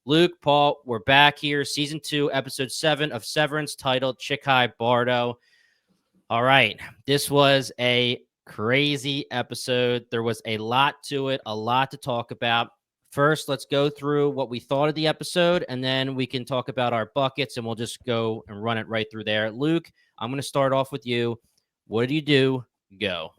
Luke, Paul, we're back here. Season 2, episode 7 of Severance, titled Chikhai Bardo. All right. This was a crazy episode. There was a lot to it, a lot to talk about. First, let's go through what we thought of the episode, and then we can talk about our buckets, and we'll just go and run it right through there. Luke, I'm going to start off with you. What did you do? Go.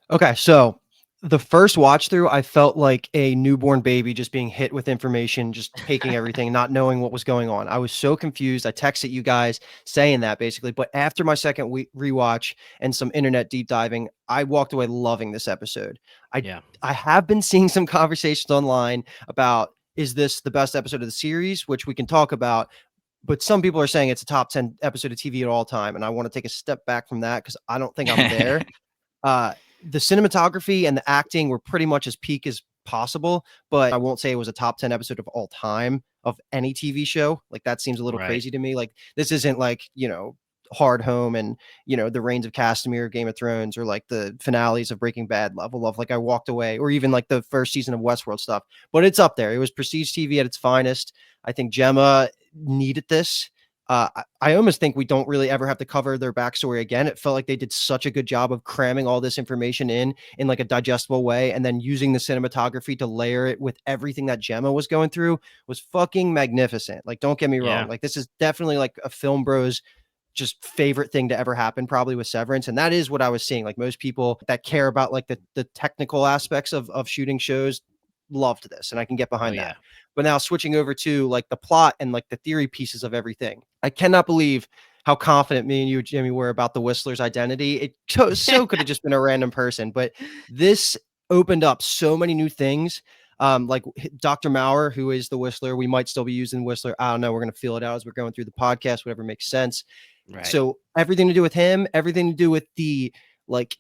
Okay, so the first watch through, I felt like a newborn baby just being hit with information, just taking everything, not knowing what was going on. I was so confused. I texted you guys saying that basically, but after my second rewatch and some internet deep diving, I walked away loving this episode. Yeah. I have been seeing some conversations online about, is this the best episode of the series, which we can talk about, but some people are saying it's a top 10 episode of TV at all time, and I want to take a step back from that because I don't think I'm there. The cinematography and the acting were pretty much as peak as possible, but I won't say it was a top 10 episode of all time of any TV show. Like, that seems a little crazy to me. Like, this isn't like, Hard Home and, the Reigns of Castamere, Game of Thrones, or like the finales of Breaking Bad level of like I walked away, or even like the first season of Westworld stuff. But it's up there. It was prestige TV at its finest. I think Gemma needed this. I almost think we don't really ever have to cover their backstory again. It felt like they did such a good job of cramming all this information in like a digestible way, and then using the cinematography to layer it with everything that Gemma was going through was fucking magnificent. Like, don't get me wrong. Like, this is definitely like a Film Bros just favorite thing to ever happen, probably, with Severance. And that is what I was seeing. Like, most people that care about like the technical aspects of shooting shows loved this, and I can get behind that. But now switching over to like the plot and like the theory pieces of everything, I cannot believe how confident me and you, Jimmy, were about the Whistler's identity. It so could have just been a random person, but this opened up so many new things. Like Dr. Maurer, who is the Whistler, we might still be using Whistler. I don't know. We're going to feel it out as we're going through the podcast, whatever makes sense. Right. So everything to do with him, everything to do with the like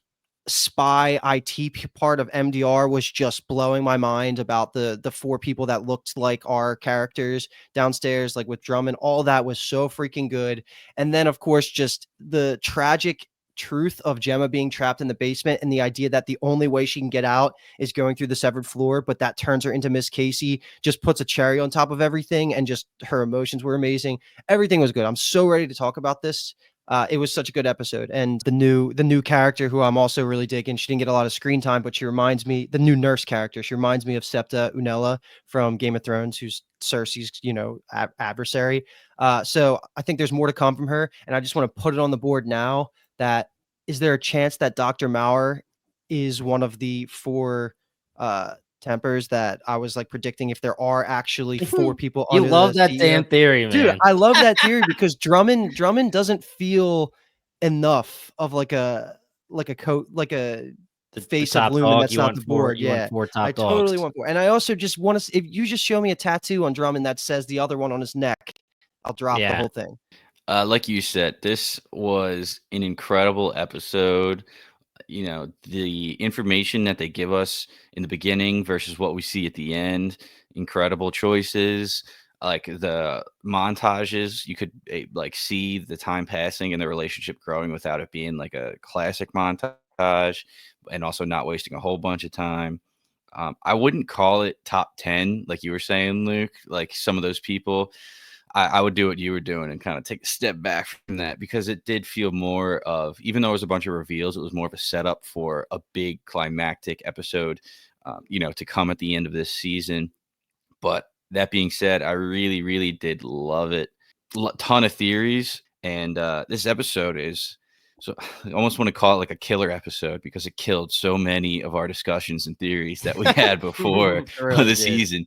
spy IT part of MDR was just blowing my mind, about the 4 people that looked like our characters downstairs, like with Drummond. All that was so freaking good. And then, of course, just the tragic truth of Gemma being trapped in the basement, and the idea that the only way she can get out is going through the severed floor, but that turns her into Miss Casey, just puts a cherry on top of everything. And just her emotions were amazing. Everything was good. I'm so ready to talk about this. It was such a good episode. And the new character, who I'm also really digging, she didn't get a lot of screen time, but she reminds me, the new nurse character, she reminds me of Septa Unella from Game of Thrones, who's Cersei's, adversary. So I think there's more to come from her. And I just want to put it on the board now that, is there a chance that Dr. Maurer is one of the 4 tempers that I was like predicting, if there are actually 4 people you under love the that CEO. damn theory, man. Dude, I love that theory because Drummond doesn't feel enough of like a coat, like a face of Lumen that's not the board. Yeah, I totally want 4. And I also just want to, if you just show me a tattoo on Drummond that says the other one on his neck, I'll drop the whole thing. Like you said, this was an incredible episode. The information that they give us in the beginning versus what we see at the end, incredible choices. Like the montages, you could like see the time passing and the relationship growing without it being like a classic montage, and also not wasting a whole bunch of time. I wouldn't call it top 10, like you were saying, Luke. Like some of those people, I would do what you were doing and kind of take a step back from that, because it did feel more of, even though it was a bunch of reveals, it was more of a setup for a big climactic episode, to come at the end of this season. But that being said, I really, really did love it. Ton of theories. And this episode is, so I almost want to call it like a killer episode, because it killed so many of our discussions and theories that we had before the season.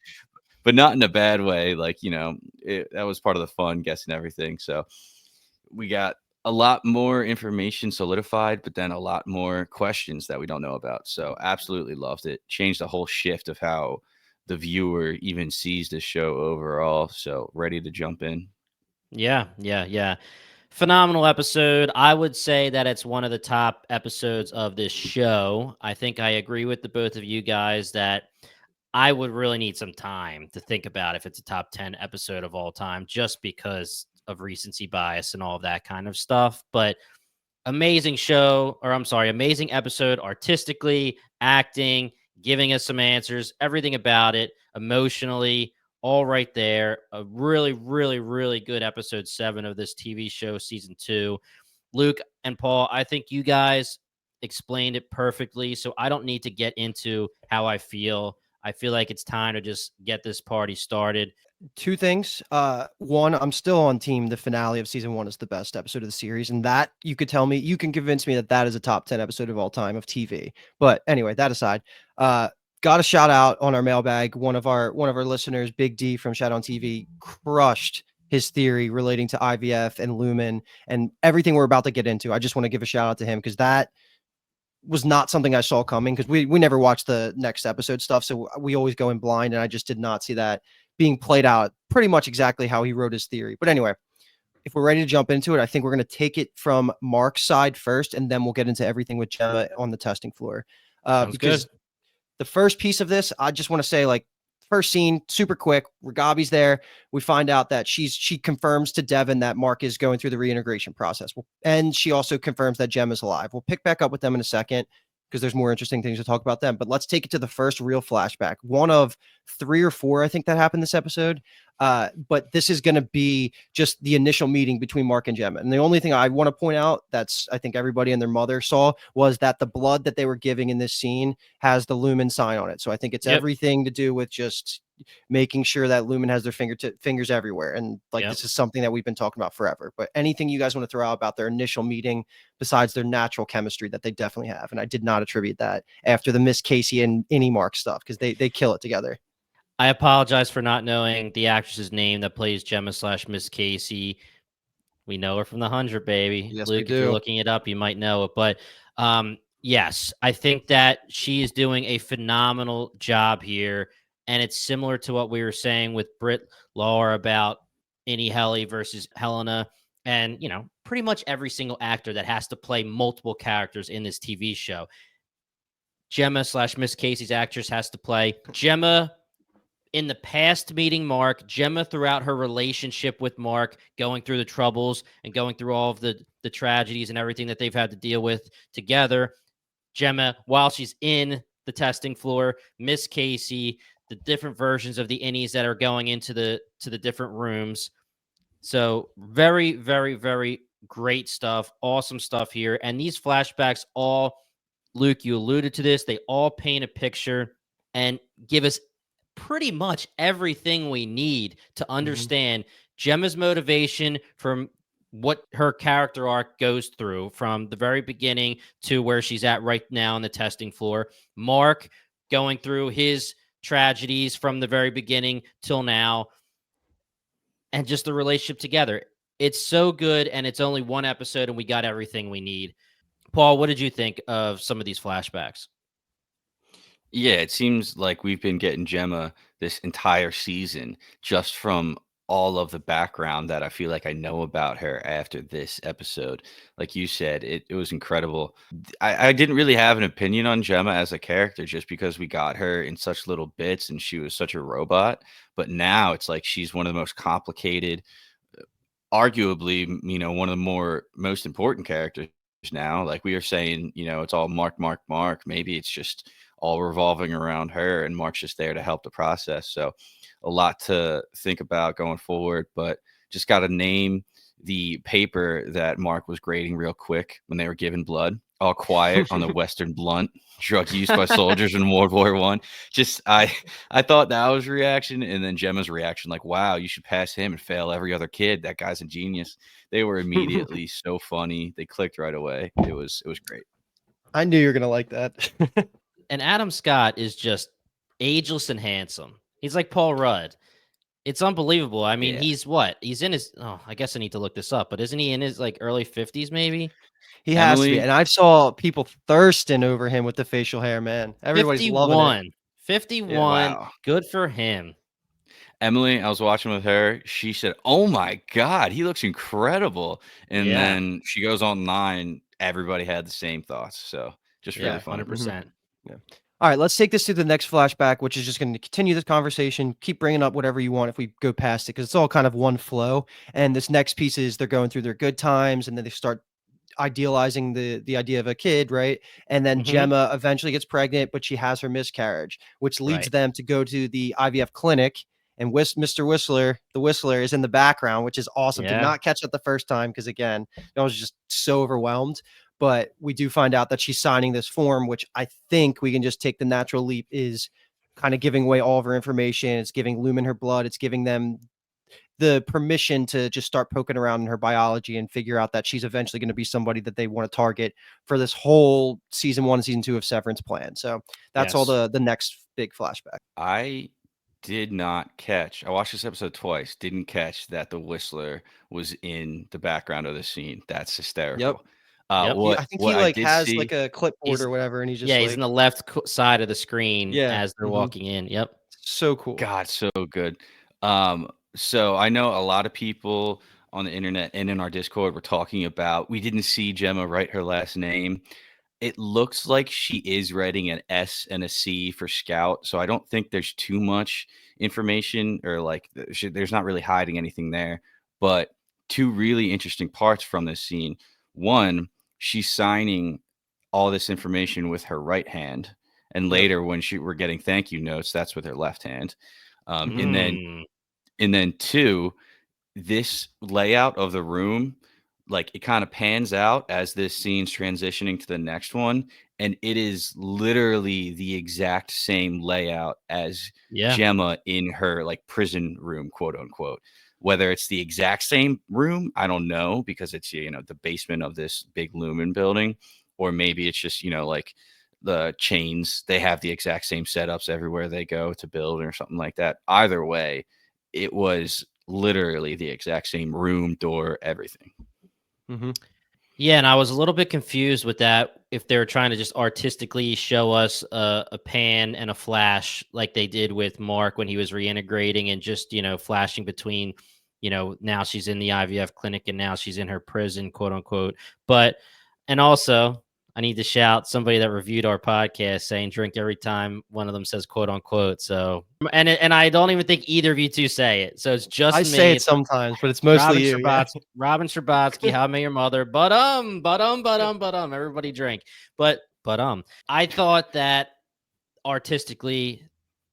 But not in a bad way. Like, that was part of the fun, guessing everything. So we got a lot more information solidified, but then a lot more questions that we don't know about. So absolutely loved it. Changed the whole shift of how the viewer even sees the show overall. So ready to jump in. Yeah. Phenomenal episode. I would say that it's one of the top episodes of this show. I think I agree with the both of you guys that I would really need some time to think about if it's a top 10 episode of all time, just because of recency bias and all of that kind of stuff. But amazing amazing episode, artistically, acting, giving us some answers, everything about it, emotionally, all right there. A really, really, really good episode 7 of this TV show, season 2. Luke and Paul, I think you guys explained it perfectly, so I don't need to get into how I feel. I feel like it's time to just get this party started. Two things. One, I'm still on team. The finale of season 1 is the best episode of the series, and that you could tell me, you can convince me that that is a top 10 episode of all time of TV. But anyway, that aside, got a shout out on our mailbag. One of our listeners, Big D from Shout on TV, crushed his theory relating to IVF and Lumen and everything we're about to get into. I just want to give a shout out to him because that was not something I saw coming, because we never watched the next episode stuff, so we always go in blind, and I just did not see that being played out pretty much exactly how he wrote his theory. But anyway, if we're ready to jump into it, I think we're going to take it from Mark's side first, and then we'll get into everything with Gemma on the testing floor. Sounds Because good. the first piece of this, I just want to say, like, first scene, super quick. Gabi's there. We find out that she confirms to Devin that Mark is going through the reintegration process. And she also confirms that Gemma's alive. We'll pick back up with them in a second because there's more interesting things to talk about them. But let's take it to the first real flashback. One of 3 or 4, I think, that happened this episode. But this is going to be just the initial meeting between Mark and Gemma. And the only thing I want to point out that's, I think, everybody and their mother saw was that the blood that they were giving in this scene has the Lumen sign on it. So I think it's everything to do with just making sure that Lumen has their fingers everywhere. And like, this is something that we've been talking about forever. But anything you guys want to throw out about their initial meeting besides their natural chemistry that they definitely have? And I did not attribute that after the Miss Casey and Innie Mark stuff, because they kill it together. I apologize for not knowing the actress's name that plays Gemma / Miss Casey. We know her from The 100, baby. Yes, Luke, if you're looking it up, you might know it. But yes, I think that she is doing a phenomenal job here. And it's similar to what we were saying with Britt Law about Innie Helly versus Helena. And, you know, pretty much every single actor that has to play multiple characters in this TV show. Gemma / Miss Casey's actress has to play Gemma in the past meeting Mark, Gemma throughout her relationship with Mark, going through the troubles and going through all of the tragedies and everything that they've had to deal with together. Gemma, while she's in the testing floor, Miss Casey, the different versions of the innies that are going into the different rooms. So very, very, very great stuff. Awesome stuff here. And these flashbacks all, Luke, you alluded to this, they all paint a picture and give us pretty much everything we need to understand Gemma's motivation from what her character arc goes through from the very beginning to where she's at right now on the testing floor. Mark going through his tragedies from the very beginning till now, and just the relationship together. It's so good, and it's only one episode, and we got everything we need. Paul, what did you think of some of these flashbacks? Yeah, it seems like we've been getting Gemma this entire season just from all of the background that I feel like I know about her after this episode. Like you said, it was incredible. I didn't really have an opinion on Gemma as a character just because we got her in such little bits and she was such a robot. But now it's like she's one of the most complicated, arguably, one of the most important characters now. Like we were saying, it's all Mark. Maybe it's just all revolving around her, and Mark's just there to help the process. So a lot to think about going forward, but just got to name the paper that Mark was grading real quick when they were giving blood. All quiet on the Western blunt, drug used by soldiers in World War I. Just I thought that was reaction, and then Gemma's reaction, like, "Wow, you should pass him and fail every other kid. That guy's a genius." They were immediately so funny. They clicked right away. It was great. I knew you were gonna like that. And Adam Scott is just ageless and handsome. He's like Paul Rudd. It's unbelievable. I mean, he's what? He's in his, I guess I need to look this up, but isn't he in his like early 50s maybe? He has to be. And I saw people thirsting over him with the facial hair, man. Everybody's 51. loving it. 51. Yeah, wow. Good for him. Emily, I was watching with her. She said, "Oh my God, he looks incredible." And then she goes online. Everybody had the same thoughts. So just really funny. 100%. Yeah. All right, let's take this to the next flashback, which is just going to continue this conversation. Keep bringing up whatever you want if we go past it, because it's all kind of one flow. And this next piece is they're going through their good times, and then they start idealizing the idea of a kid, right? And then Gemma eventually gets pregnant, but she has her miscarriage, which leads them to go to the IVF clinic. and Mr. Whistler, the Whistler, is in the background, which is awesome. Did Yeah. not catch it the first time because, again, I was just so overwhelmed. But we do find out that she's signing this form, which I think we can just take the natural leap is kind of giving away all of her information. It's giving Lumen her blood. It's giving them the permission to just start poking around in her biology and figure out that she's eventually going to be somebody that they want to target for this whole season 1 and season 2 of Severance plan. So that's all Yes. the next big flashback. I did not catch. I watched this episode twice. Didn't catch that the Whistler was in the background of the scene. That's hysterical. Yep. What I think what he I like did has see. like a clipboard He's or whatever, and he's just Yeah, he's like, in the left side of the screen yeah, as they're walking in. Yep. so cool. God, so good. So I know a lot of people on the internet and in our Discord were talking about we didn't see Gemma write her last name. It looks like she is writing an S and a C for Scout, so I don't think there's too much information or like there's not really hiding anything there. But two really interesting parts from this scene. One, she's signing all this information with her right hand, and Yep. later when we're getting thank you notes, that's with her left hand. Mhm. Mm. And then two, this layout of the room, like it kind of pans out as this scene's transitioning to the next one, and it is literally the exact same layout as Yeah. Gemma in her like prison room, quote unquote. Whether it's the exact same room, I don't know, because it's the basement of this big Lumen building, or maybe it's just like the chains. They have the exact same setups everywhere they go to build or something like that. Either way, it was literally the exact same room, door, everything. Mhm. Yeah, and I was a little bit confused with that if they were trying to just artistically show us a pan and a flash like they did with Mark when he was reintegrating and just, flashing between, now she's in the IVF clinic and now she's in her prison, quote unquote. And also, I need to shout somebody that reviewed our podcast saying drink every time one of them says quote unquote. So, and I don't even think either of you two say it. So it's just I me. say it It's sometimes, but it's mostly you. Yeah. Robin Scherbatsky, How I Met Your Mother, but everybody drink. But I thought that artistically,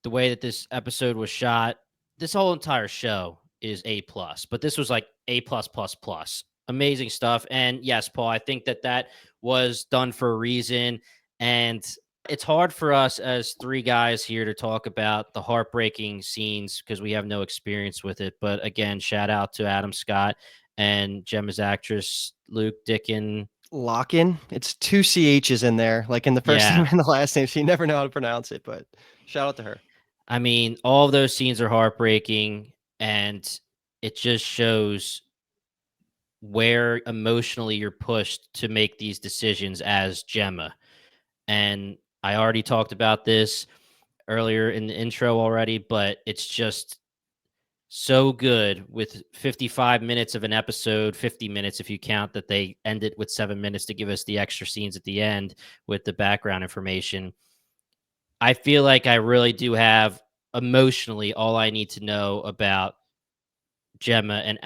the way that this episode was shot, this whole entire show is A+, but this was like A+++. Amazing stuff. And yes, Paul, I think that was done for a reason. And it's hard for us as three guys here to talk about the heartbreaking scenes because we have no experience with it. But again, shout out to Adam Scott and Gemma's actress, Luke Dickin. Lock-in. It's 2 CHs in there, like in the first Yeah. name and the last name. So you never know how to pronounce it, but shout out to her. I mean, all of those scenes are heartbreaking, and it just shows where emotionally you're pushed to make these decisions as Gemma. And I already talked about this earlier in the intro already, but it's just so good with 55 minutes of an episode, 50 minutes if you count that they ended with 7 minutes to give us the extra scenes at the end with the background information. I feel like I really do have emotionally all I need to know about Gemma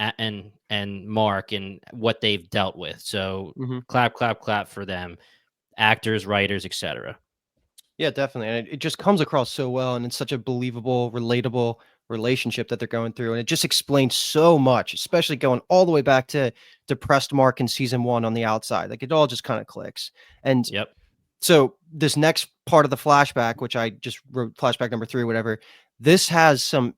and Mark and what they've dealt with. So Mhm. clap, clap, clap for them, actors, writers, etc. Yeah, definitely. And it just comes across so well. And it's such a believable, relatable relationship that they're going through. And it just explains so much, especially going all the way back to depressed Mark in season 1 on the outside. Like it all just kind of clicks. And Yep. so this next part of the flashback, which I just wrote flashback number 3, whatever, this has some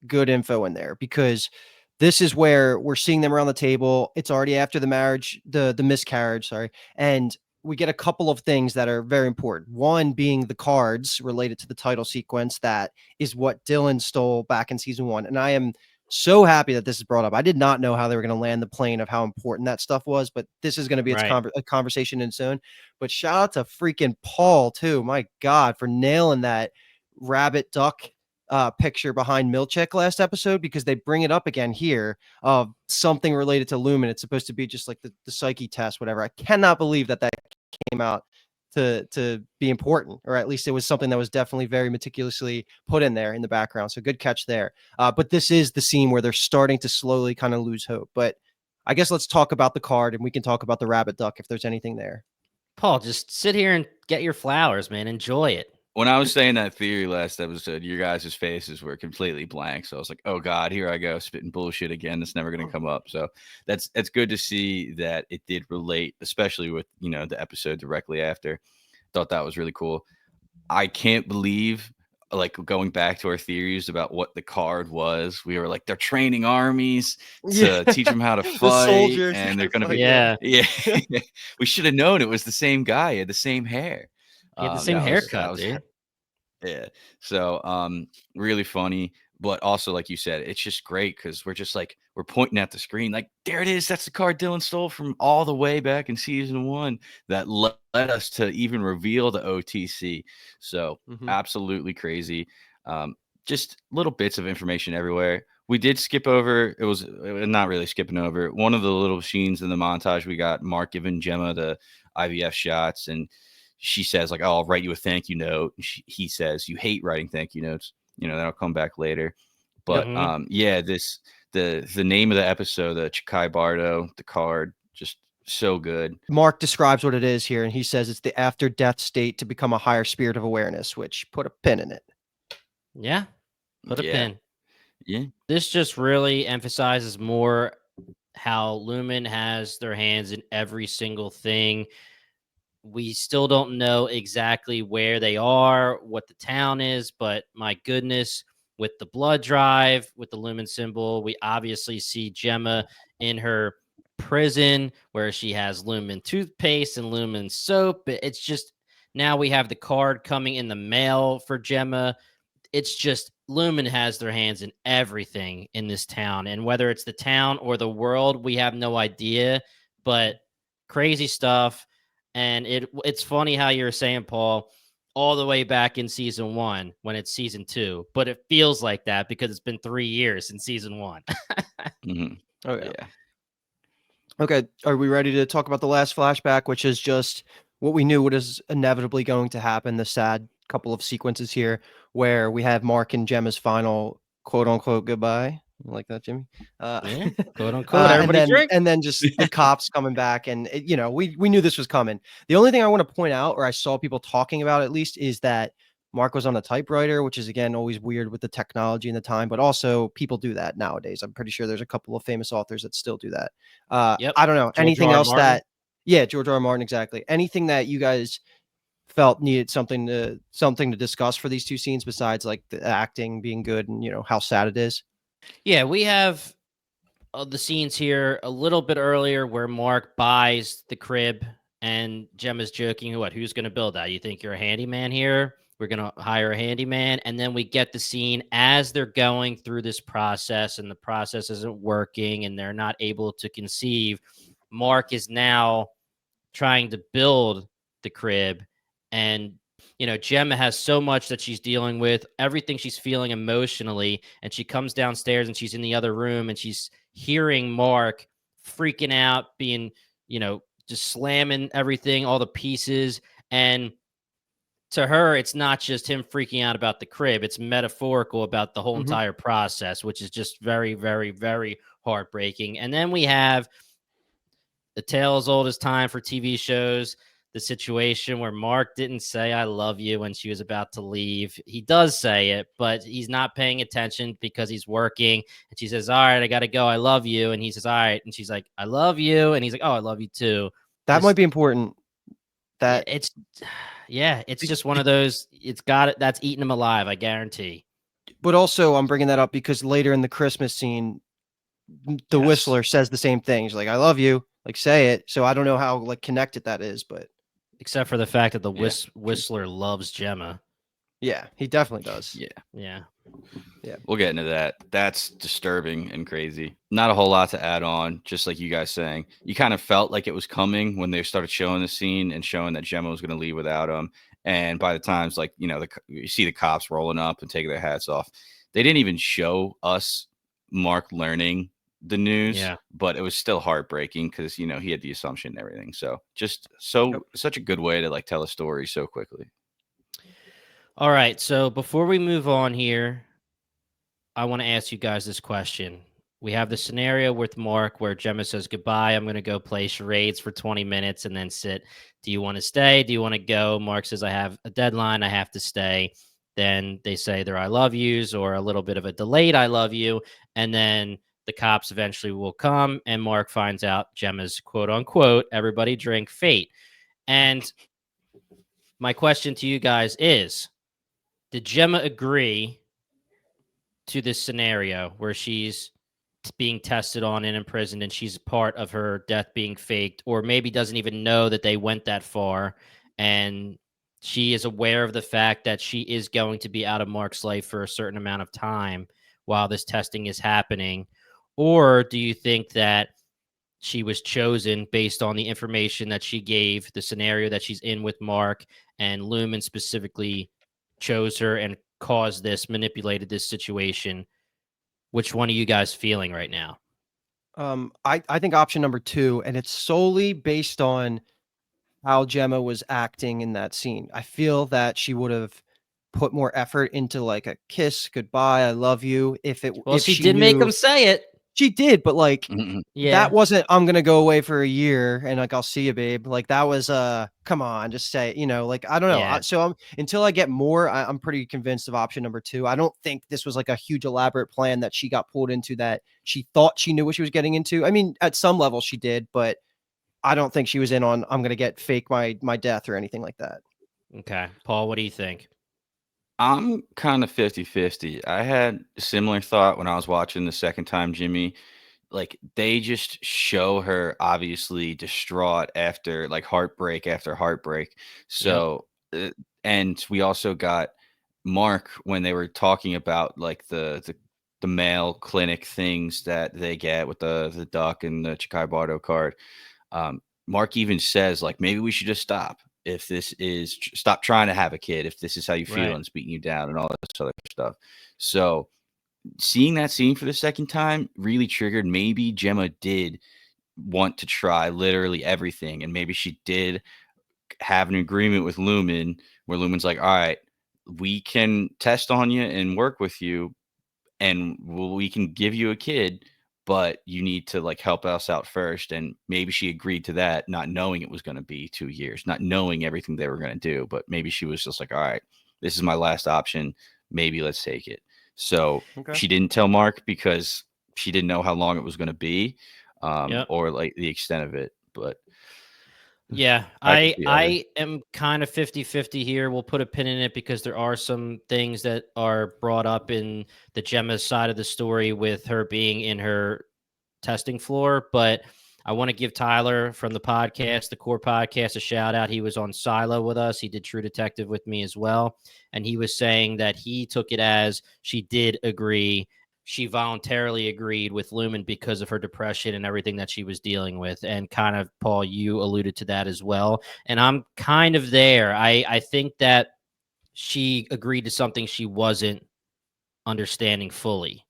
good info in there because this is where we're seeing them around the table. It's already after the marriage, the miscarriage, sorry. And we get a couple of things that are very important. One being the cards related to the title sequence. That is what Dylan stole back in season 1. And I am so happy that this is brought up. I did not know how they were going to land the plane of how important that stuff was, but this is going to be Right. a conversation in its own. But shout out to freaking Paul too. My God, for nailing that rabbit duck picture behind Milchek last episode, because they bring it up again here of something related to Lumen. It's supposed to be just like the psyche test, whatever. I cannot believe that came out to be important, or at least it was something that was definitely very meticulously put in there in the background. So good catch there. But this is the scene where they're starting to slowly kind of lose hope. But I guess let's talk about the card, and we can talk about the rabbit duck if there's anything there. Paul, just sit here and get your flowers, man. Enjoy it. when I was saying that theory last episode, your guys' faces were completely blank. So I was like, "Oh God, here I go, spitting bullshit again. That's never going to come up." So that's good to see that it did relate, especially with the episode directly after. Thought that was really cool. I can't believe, like, going back to our theories about what the card was. We were like, they're training armies Yeah, to teach them how to the fight, soldiers and gotta they're going to fight. be, Yeah, Yeah. yeah. We should have known it was the same guy. He had the same hair. He had the same That was haircut, dude. yeah. So, really funny, but also, like you said, it's just great because we're just like we're pointing at the screen, like there it is. That's the card Dylan stole from all the way back in season one. That led us to even reveal the OTC. So, Mhm. absolutely crazy. Just little bits of information everywhere. We did skip over. It was not really skipping over one of the little scenes in the montage. We got Mark giving Gemma the IVF shots, and she says like, "Oh, I'll write you a thank you note." And he says, "You hate writing thank you notes." That'll come back later. Yep. But yeah, the name of the episode, the Chikhai Bardo, the card, just so good. Mark describes what it is here, and he says it's the after-death state to become a higher spirit of awareness, which put a pin in it. Yeah. Put a Yeah, pin. yeah, This just really emphasizes more how Lumen has their hands in every single thing. We still don't know exactly where they are, what the town is, but my goodness, with the blood drive, with the Lumen symbol, we obviously see Gemma in her prison where she has Lumen toothpaste and Lumen soap. It's just now we have the card coming in the mail for Gemma. It's just Lumen has their hands in everything in this town. And whether it's the town or the world, we have no idea. But crazy stuff. And it's funny how you're saying, Paul, all the way back in season one when it's season two, but it feels like that because it's been 3 years since season one. hmm Oh yeah. yeah. Okay, are we ready to talk about the last flashback, which is just what we knew what is inevitably going to happen, the sad couple of sequences here where we have Mark and Gemma's final quote unquote goodbye. You like that, Jimmy? Yeah, quote unquote. Everybody drink. And then just the cops coming back, and we knew this was coming. The only thing I want to point out, or I saw people talking about at least, is that Mark was on a typewriter, which is again always weird with the technology and the time, but also people do that nowadays. I'm pretty sure there's a couple of famous authors that still do that. Yep. I don't know. George Anything R. R. else Martin. that, yeah, George R. R. Martin, exactly. Anything that you guys felt needed something to discuss for these two scenes besides like the acting being good and how sad it is? Yeah, we have the scenes here a little bit earlier where Mark buys the crib and Gemma's joking, who's going to build that? You think you're a handyman here? We're going to hire a handyman. And then we get the scene as they're going through this process and the process isn't working and they're not able to conceive. Mark is now trying to build the crib. And, Gemma has so much that she's dealing with, everything she's feeling emotionally. And she comes downstairs and she's in the other room and she's hearing Mark freaking out, being, just slamming everything, all the pieces. And to her, it's not just him freaking out about the crib. It's metaphorical about the whole Mhm. entire process, which is just very, very, very heartbreaking. And then we have the tale as old as time for TV shows. The situation where Mark didn't say "I love you" when she was about to leave. He does say it, but he's not paying attention because he's working. And she says, "All right, I gotta go. I love you." And he says, "All right." And she's like, "I love you." And he's like, "Oh, I love you too." That might Just be important. yeah, That it's just one of those. It's got it. That's eating him alive. I guarantee. But also, I'm bringing that up because later in the Christmas scene, the Yes. Whistler says the same thing. He's like, "I love you," like say it. So I don't know how like connected that is, but Except for the fact that the Yeah. Whistler loves Gemma. yeah, he definitely does. Yeah. Yeah. We'll get into that. That's disturbing and crazy. Not a whole lot to add on, just like you guys saying. You kind of felt like it was coming when they started showing the scene and showing that Gemma was going to leave without him. And by the times, like, you see the cops rolling up and taking their hats off. They didn't even show us Mark learning the news, Yeah. but it was still heartbreaking because, he had the assumption and everything. So just Yep. such a good way to like tell a story so quickly. All right. So before we move on here, I want to ask you guys this question. we have the scenario with Mark where Gemma says goodbye. I'm going to go play charades for 20 minutes and then sit. Do you want to stay? Do you want to go? Mark says, I have a deadline. I have to stay. Then they say their I love yous or a little bit of a delayed I love you. And then the cops eventually will come and Mark finds out Gemma's quote unquote, everybody drink fate. And my question to you guys is, did Gemma agree to this scenario where she's being tested on and imprisoned and she's part of her death being faked, or maybe doesn't even know that they went that far, and she is aware of the fact that she is going to be out of Mark's life for a certain amount of time while this testing is happening? Or do you think that she was chosen based on the information that she gave, the scenario that she's in with Mark, and Lumen specifically chose her and caused this, manipulated this situation? Which one are you guys feeling right now? I think option number 2, and it's solely based on how Gemma was acting in that scene. I feel that she would have put more effort into like a kiss, goodbye, I love you. Well, If she she did make knew him say it. she did, but like Yeah. that wasn't I'm gonna go away for a year and like I'll see you, babe. Like that was come on, just say, like I don't know. Yeah. Until I get more, I'm pretty convinced of option number 2. I don't think this was like a huge elaborate plan that she got pulled into, that she thought she knew what she was getting into. I mean, at some level she did, but I don't think she was in on I'm gonna get fake my death or anything like that. Okay. Paul, what do you think? I'm kind of 50-50. I had a similar thought when I was watching the second time, Jimmy. Like, they just show her obviously distraught after like heartbreak after heartbreak. Yep. So, and we also got Mark when they were talking about like the male clinic things that they get with the duck and the Chikhai Bardo card. Mark even says like maybe we should just stop if this is stop trying to have a kid if this is how you feel Right. and it's beating you down and all this other stuff. So seeing that scene for the second time really triggered maybe Gemma did want to try literally everything, and maybe she did have an agreement with Lumen where Lumen's like, all right, we can test on you and work with you, and we can give you a kid, but you need to like help us out first. And maybe she agreed to that, not knowing it was going to be 2 years, not knowing everything they were going to do, but maybe she was just like, all right, this is my last option, maybe let's take it. So Okay. she didn't tell Mark because she didn't know how long it was going to be, Yep. or like the extent of it. But Yeah, I could see either. I am kind of 50-50 here. We'll put a pin in it because there are some things that are brought up in the Gemma side of the story with her being in her testing floor. But I want to give Tyler from the podcast, the Core Podcast, a shout out. He was on Silo with us. He did True Detective with me as well. And he was saying that he took it as she did agree. She voluntarily agreed with Lumen because of her depression and everything that she was dealing with. And kind of, Paul, you alluded to that as well. And I'm kind of there. I think that she agreed to something she wasn't understanding fully.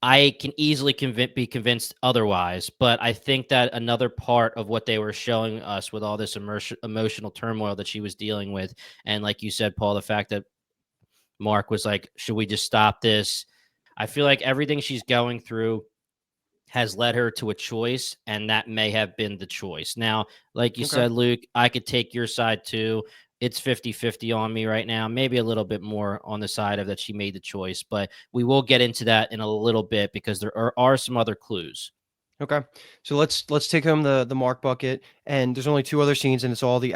I can easily be convinced otherwise, but I think that another part of what they were showing us with all this emotional turmoil that she was dealing with, and like you said, Paul, the fact that Mark was like, should we just stop this? I feel like everything she's going through has led her to a choice, and that may have been the choice. Now, like you Okay. said, Luke, I could take your side too. It's 50-50 on me right now, maybe a little bit more on the side of that she made the choice, but we will get into that in a little bit because there are some other clues. Okay. So let's take home the Mark bucket, and there's only 2 other scenes, and it's all the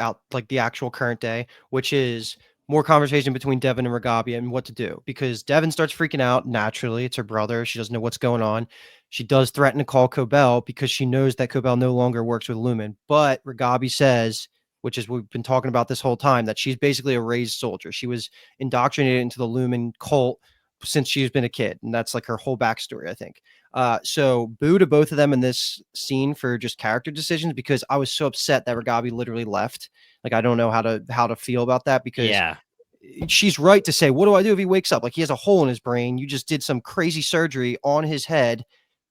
actual current day, which is more conversation between Devin and Regabia and what to do, because Devin starts freaking out naturally. It's her brother. She doesn't know what's going on. She does threaten to call Cobell because she knows that Cobell no longer works with Lumen. But Regabi says, which is what we've been talking about this whole time, that she's basically a raised soldier. She was indoctrinated into the Lumen cult since she's been a kid, and that's like her whole backstory, I think. So boo to both of them in this scene for just character decisions, because I was so upset that Regabi literally left. Like, I don't know how to feel about that, because Yeah. she's right to say, what do I do if he wakes up? Like, he has a hole in his brain. You just did some crazy surgery on his head.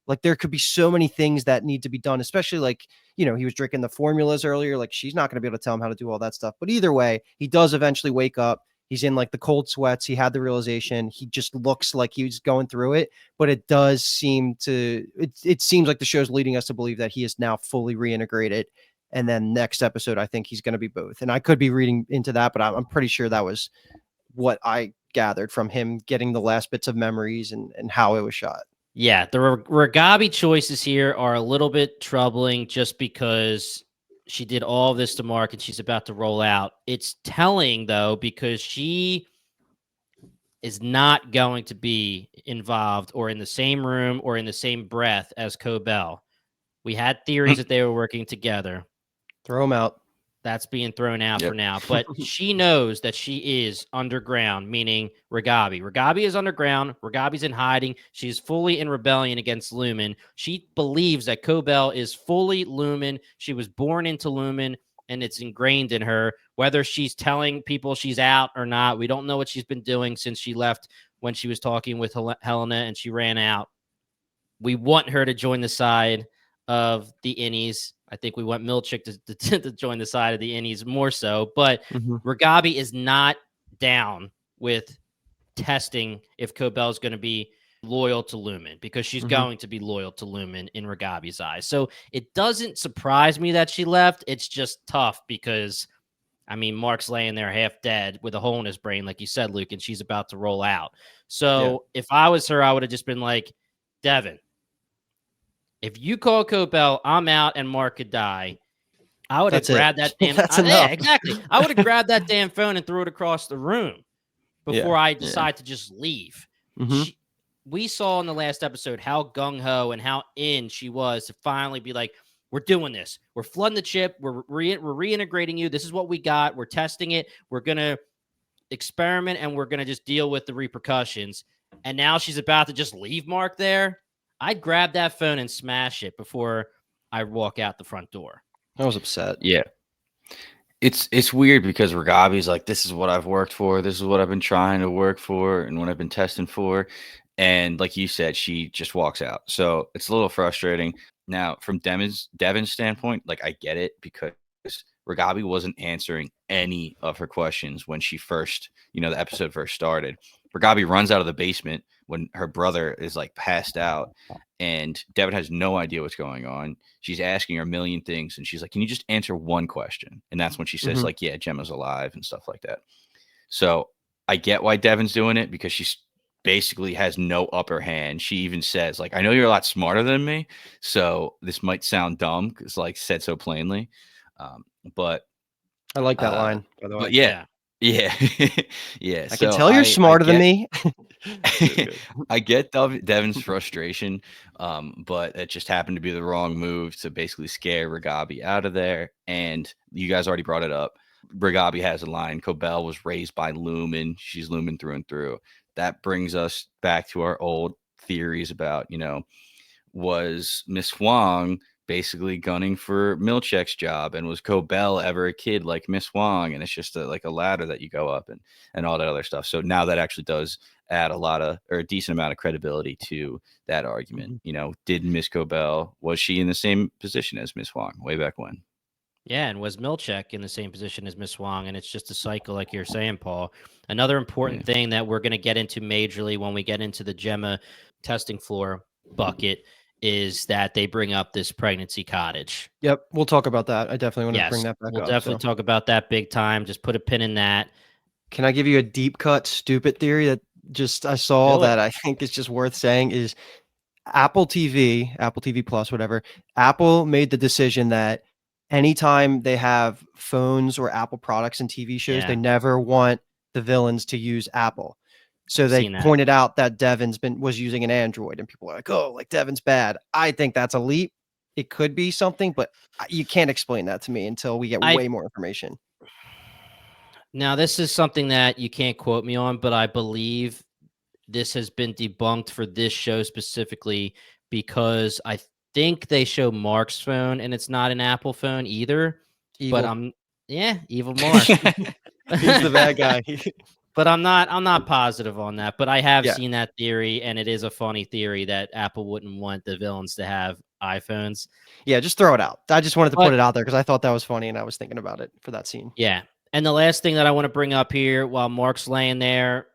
Like, there could be so many things that need to be done, especially like, he was drinking the formulas earlier. Like, she's not going to be able to tell him how to do all that stuff. But either way, he does eventually wake up. He's in like the cold sweats. He had the realization. He just looks like he's going through it, but it does seem to, it seems like the show's leading us to believe that he is now fully reintegrated. And then next episode, I think he's going to be both. And I could be reading into that, but I'm pretty sure that was what I gathered from him getting the last bits of memories and how it was shot. Yeah, the Ragabi choices here are a little bit troubling just because she did all of this to Mark and she's about to roll out. It's telling, though, because she is not going to be involved or in the same room or in the same breath as Cobell. We had theories that they were working together. Throw him out. That's being thrown out for now. But she knows that she is underground, meaning Ragabi. Ragabi is underground. Ragabi's in hiding. She's fully in rebellion against Lumen. She believes that Cobell is fully Lumen. She was born into Lumen, and it's ingrained in her. Whether she's telling people she's out or not, we don't know what she's been doing since she left when she was talking with Helena and she ran out. We want her to join the side of the innies. I think we want Milchick to join the side of the innies more so, but Ragabi is not down with testing if Cobell is going to be loyal to Lumen, because she's going to be loyal to Lumen in Ragabi's eyes. So it doesn't surprise me that she left. It's just tough because, I mean, Mark's laying there half dead with a hole in his brain, like you said, Luke, and she's about to roll out. So if I was her, I would have just been like, Devin, if you call Cobell, I'm out and Mark could die. I would have grabbed that damn. Yeah, exactly. I would have grabbed that damn phone and threw it across the room before I decide to just leave. We saw in the last episode how gung-ho and how in she was to finally be like, we're doing this. We're flooding the chip. We're reintegrating you. This is what we got. We're testing it. We're going to experiment and we're going to just deal with the repercussions. And now she's about to just leave Mark there. I'd grab that phone and smash it before I walk out the front door. I was upset. Yeah. It's weird because Ragabi's like, this is what I've worked for. This is what I've been trying to work for and what I've been testing for. And like you said, she just walks out. So it's a little frustrating. Now, from Devin's standpoint, like I get it because Ragabi wasn't answering any of her questions when she first, the episode first started. Ragabi runs out of the basement when her brother is like passed out and Devin has no idea what's going on. She's asking her a million things and she's like, can you just answer one question? And that's when she says like, yeah, Gemma's alive and stuff like that. So I get why Devin's doing it because she's basically has no upper hand. She even says like, I know you're a lot smarter than me. So this might sound dumb because like said so plainly. But I like that line, by the way. But yeah. Yeah. I can tell you're smarter than me. I get Devin's frustration, but it just happened to be the wrong move to basically scare Ragabi out of there. And you guys already brought it up. Ragabi has a line. Cobell was raised by Lumen. She's Lumen through and through. That brings us back to our old theories about, was Miss Huang basically gunning for Milchick's job, and was Cobell ever a kid like Miss Huang? And it's just like a ladder that you go up and all that other stuff. So now that actually does add a decent amount of credibility to that argument. Did Miss Cobell, was she in the same position as Miss Huang way back when? Yeah, and was Milchick in the same position as Miss Huang? And it's just a cycle, like you're saying, Paul. Another important thing that we're going to get into majorly when we get into the Gemma testing floor bucket is that they bring up this pregnancy cottage. Yep, we'll talk about that. I definitely want to bring that back up. We'll definitely talk about that big time. Just put a pin in that. Can I give you a deep cut stupid theory that just I saw that I think is just worth saying is Apple TV Plus, whatever. Apple made the decision that anytime they have phones or Apple products in TV shows, they never want the villains to use Apple. So they pointed out that Devin's was using an Android, and people are like, "Oh, like Devin's bad." I think that's a leap. It could be something, but you can't explain that to me until we get way more information. Now, this is something that you can't quote me on, but I believe this has been debunked for this show specifically because I think they show Mark's phone, and it's not an Apple phone either. Evil. But evil Mark. He's the bad guy. But I'm not positive on that. But I have seen that theory, and it is a funny theory that Apple wouldn't want the villains to have iPhones. Yeah, just throw it out. I just wanted to put it out there because I thought that was funny, and I was thinking about it for that scene. Yeah. And the last thing that I want to bring up here while Mark's laying there,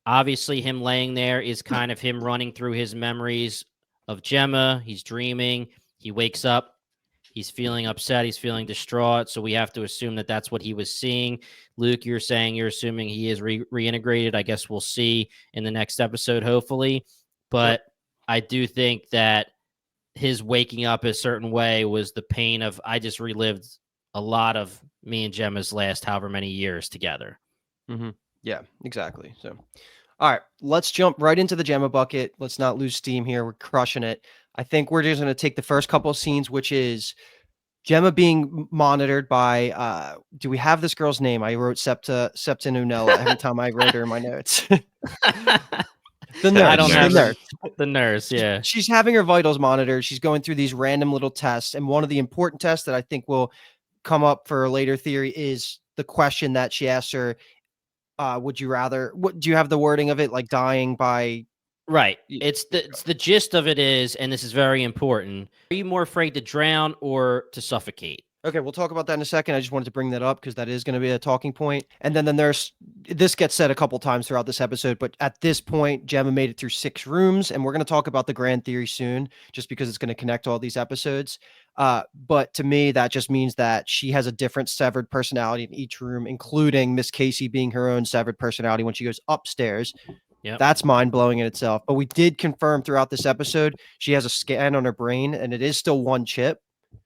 obviously him laying there is kind of him running through his memories of Gemma. He's dreaming. He wakes up. He's feeling upset. He's feeling distraught. So we have to assume that that's what he was seeing. Luke, you're saying you're assuming he is reintegrated. I guess we'll see in the next episode, hopefully. But I do think that his waking up a certain way was the pain of, I just relived a lot of me and Gemma's last however many years together. Mm-hmm. Yeah, exactly. So, all right, let's jump right into the Gemma bucket. Let's not lose steam here. We're crushing it. I think we're just going to take the first couple of scenes, which is Gemma being monitored by, do we have this girl's name? I wrote Septa Nunella every time I wrote her in my notes. The nurse. I don't have the nurse. The nurse, yeah. She's having her vitals monitored. She's going through these random little tests. And one of the important tests that I think will come up for a later theory is the question that she asked her, would you rather, what do you have the wording of it, like dying by... Right. It's the gist of it is, and this is very important. Are you more afraid to drown or to suffocate? Okay, we'll talk about that in a second. I just wanted to bring that up because that is going to be a talking point. And then there's, this gets said a couple times throughout this episode, but at this point, Gemma made it through 6 rooms, and we're going to talk about the grand theory soon, just because it's going to connect all these episodes. But to me, that just means that she has a different severed personality in each room, including Miss Casey being her own severed personality when she goes upstairs. Yep. That's mind-blowing in itself. But we did confirm throughout this episode, she has a scan on her brain, and it is still one chip.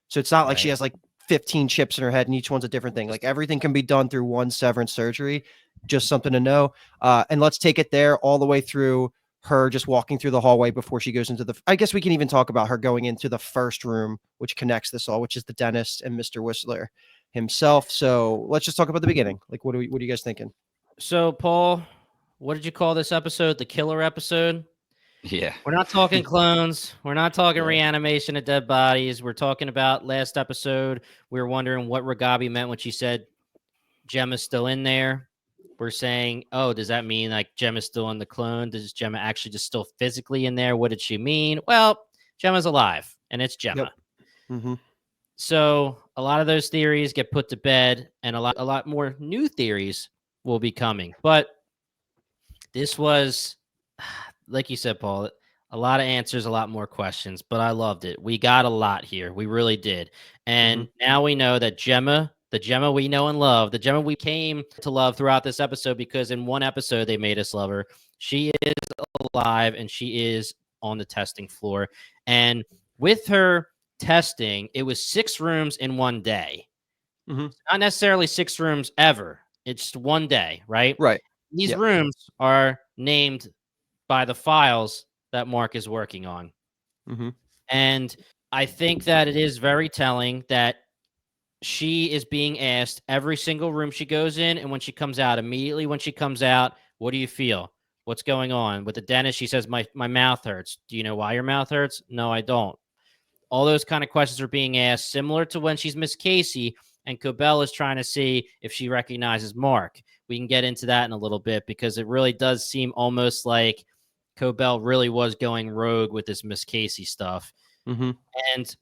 So it's not like she has like 15 chips in her head and each one's a different thing. Like everything can be done through one severance surgery. Just something to know. And let's take it there all the way through her just walking through the hallway before she goes into the, I guess we can even talk about her going into the first room, which connects this all, which is the dentist and Mr. Whistler himself. So let's just talk about the beginning. Like, what are you guys thinking? So Paul, what did you call this episode? The killer episode? Yeah. We're not talking clones. We're not talking reanimation of dead bodies. We're talking about last episode. We were wondering what Ragabi meant when she said Gemma's still in there. We're saying, oh, does that mean like Gemma's still in the clone? Does Gemma actually just still physically in there? What did she mean? Well, Gemma's alive, and it's Gemma. Yep. Mm-hmm. So a lot of those theories get put to bed, and a lot more new theories will be coming. But this was, like you said, Paul, a lot of answers, a lot more questions, but I loved it. We got a lot here. We really did. And now we know that Gemma, the Gemma we know and love, the Gemma we came to love throughout this episode, because in one episode they made us love her. She is alive and she is on the testing floor. And with her testing, it was 6 rooms in one day. Not necessarily 6 rooms ever. It's one day, right? Right. These rooms are named by the files that Mark is working on. And I think that it is very telling that she is being asked every single room she goes in, and when she comes out, immediately when she comes out, what do you feel? What's going on? With the dentist, she says, my mouth hurts. Do you know why your mouth hurts? No, I don't. All those kind of questions are being asked, similar to when she's Miss Casey, and Cobell is trying to see if she recognizes Mark. We can get into that in a little bit, because it really does seem almost like Cobell really was going rogue with this Miss Casey stuff. And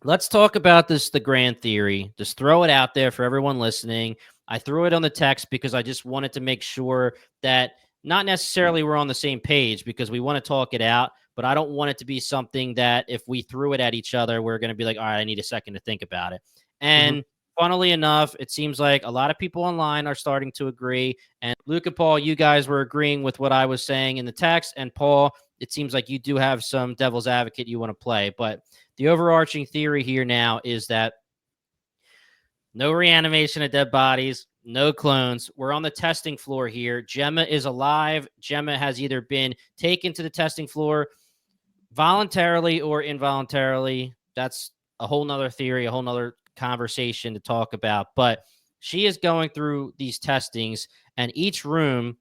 let's talk about this, the grand theory. Just throw it out there for everyone listening. I threw it on the text because I just wanted to make sure that not necessarily we're on the same page, because we want to talk it out, but I don't want it to be something that if we threw it at each other, we're going to be like, all right, I need a second to think about it. And funnily enough, it seems like a lot of people online are starting to agree. And Luke and Paul, you guys were agreeing with what I was saying in the text. And Paul, it seems like you do have some devil's advocate you want to play. But the overarching theory here now is that no reanimation of dead bodies, no clones. We're on the testing floor here. Gemma is alive. Gemma has either been taken to the testing floor voluntarily or involuntarily. That's a whole nother theory, a whole nother conversation to talk about. But she is going through these testings, and each room,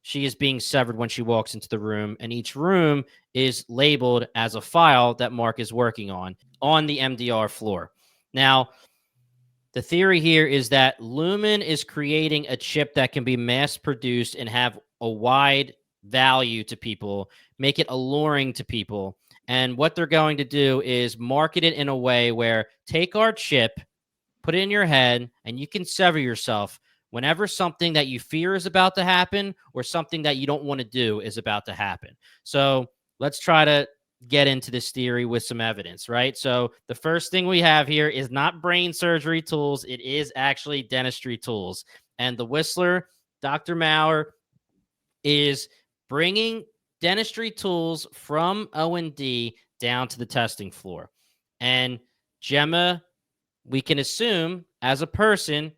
she is being severed when she walks into the room, and each room is labeled as a file that Mark is working on the MDR floor. Now, the theory here is that Lumen is creating a chip that can be mass produced and have a wide value to people, make it alluring to people. And what they're going to do is market it in a way where take our chip, put it in your head, and you can sever yourself whenever something that you fear is about to happen or something that you don't want to do is about to happen. So let's try to get into this theory with some evidence, right? So the first thing we have here is not brain surgery tools. It is actually dentistry tools. And the Whistler, Dr. Maurer, is bringing dentistry tools from O&D down to the testing floor. And Gemma, we can assume, as a person,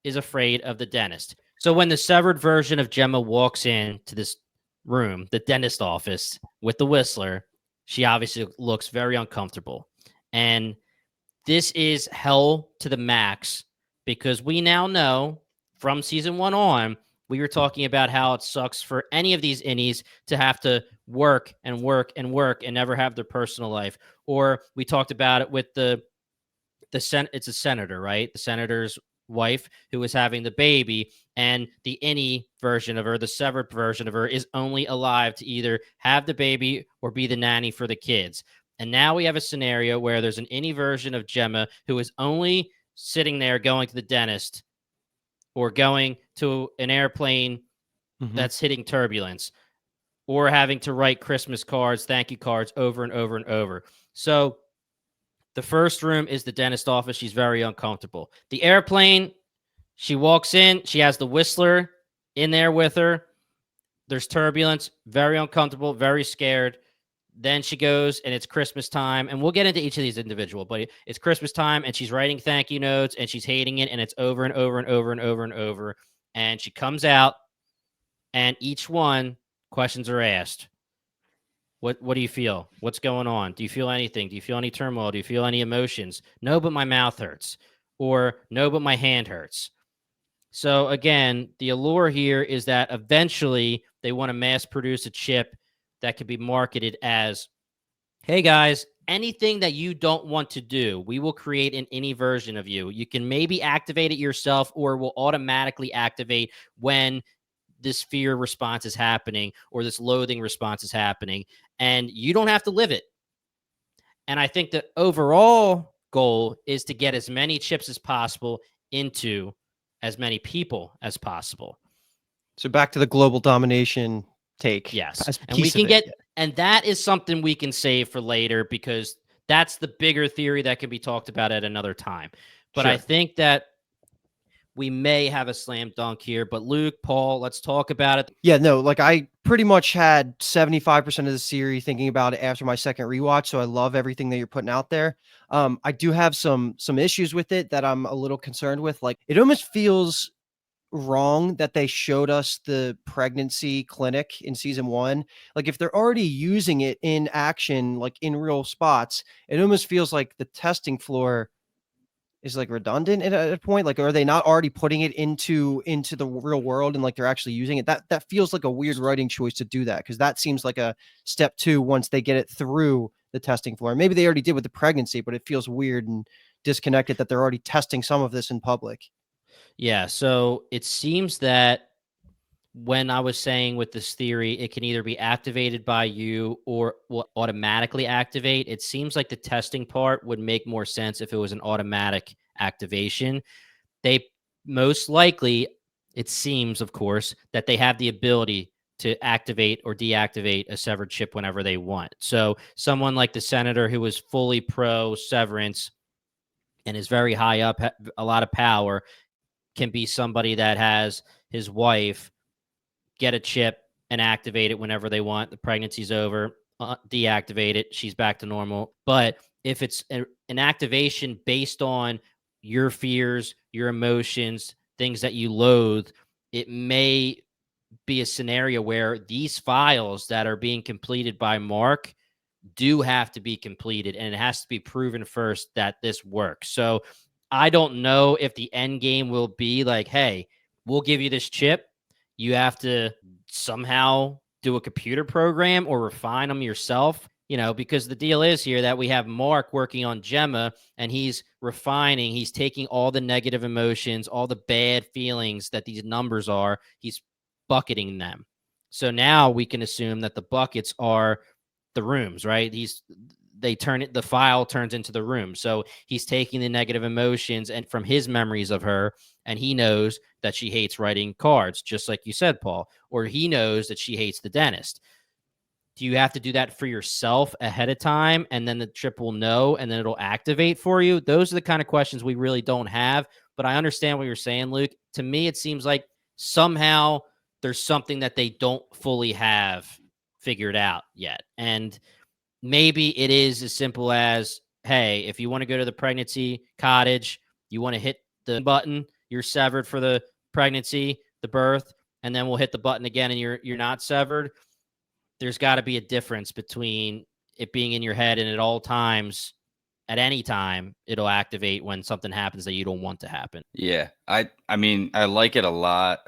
is afraid of the dentist. So when the severed version of Gemma walks into this room, the dentist office, with the Whistler, she obviously looks very uncomfortable. And this is hell to the max, because we now know from season 1 on, we were talking about how it sucks for any of these innies to have to work and work and work and never have their personal life. Or we talked about it with it's a senator, right? The senator's wife who was having the baby, and the innie version of her, the severed version of her, is only alive to either have the baby or be the nanny for the kids. And now we have a scenario where there's an innie version of Gemma who is only sitting there going to the dentist or going to an airplane that's hitting turbulence, or having to write Christmas cards, thank you cards over and over and over. So the first room is the dentist office. She's very uncomfortable. The airplane, she walks in. She has the Whistler in there with her. There's turbulence, very uncomfortable, very scared. Then she goes, and it's Christmas time. And we'll get into each of these individual, but it's Christmas time, and she's writing thank you notes, and she's hating it, and it's over and over and over and over and over. And she comes out, and each one, questions are asked. What do you feel? What's going on? Do you feel anything? Do you feel any turmoil? Do you feel any emotions? No, but my mouth hurts. Or no, but my hand hurts. So again, the allure here is that eventually they want to mass produce a chip that could be marketed as, hey guys, anything that you don't want to do, we will create an any version of you. You can maybe activate it yourself, or will automatically activate when this fear response is happening or this loathing response is happening, and you don't have to live it. And I think the overall goal is to get as many chips as possible into as many people as possible. So back to the global domination take. Yes. And we can get, and that is something we can save for later, because that's the bigger theory that can be talked about at another time. But I think that we may have a slam dunk here. But Luke, Paul, let's talk about it. Yeah, no, like I pretty much had 75% of the series thinking about it after my second rewatch. So I love everything that you're putting out there. I do have some issues with it that I'm a little concerned with. Like, it almost feels wrong that they showed us the pregnancy clinic in season 1. Like, if they're already using it in action, like in real spots, it almost feels like the testing floor is like redundant at a point. Like, are they not already putting it into the real world, and like they're actually using it? That feels like a weird writing choice to do that, because that seems like a step 2 once they get it through the testing floor. Maybe they already did with the pregnancy, but it feels weird and disconnected that they're already testing some of this in public. Yeah, so it seems that when I was saying with this theory, it can either be activated by you or will automatically activate. It seems like the testing part would make more sense if it was an automatic activation. They most likely, it seems, of course, that they have the ability to activate or deactivate a severed chip whenever they want. So someone like the senator who was fully pro Severance and is very high up, a lot of power, can be somebody that has his wife get a chip and activate it whenever they want. The pregnancy's over, deactivate it. She's back to normal. But if it's an activation based on your fears, your emotions, things that you loathe, it may be a scenario where these files that are being completed by Mark do have to be completed, and it has to be proven first that this works. So I don't know if the end game will be like, hey, we'll give you this chip. You have to somehow do a computer program or refine them yourself, because the deal is here that we have Mark working on Gemma, and he's refining, he's taking all the negative emotions, all the bad feelings that these numbers are, he's bucketing them. So now we can assume that the buckets are the rooms, right? the file turns into the room. So he's taking the negative emotions and from his memories of her, and he knows that she hates writing cards, just like you said, Paul, or he knows that she hates the dentist. Do you have to do that for yourself ahead of time, and then the chip will know, and then it'll activate for you? Those are the kind of questions we really don't have, but I understand what you're saying, Luke. To me, it seems like somehow there's something that they don't fully have figured out yet. And maybe it is as simple as, hey, if you want to go to the pregnancy cottage, you want to hit the button, you're severed for the pregnancy, the birth, and then we'll hit the button again and you're not severed. There's got to be a difference between it being in your head and at all times, at any time, it'll activate when something happens that you don't want to happen. Yeah, I mean, I like it a lot.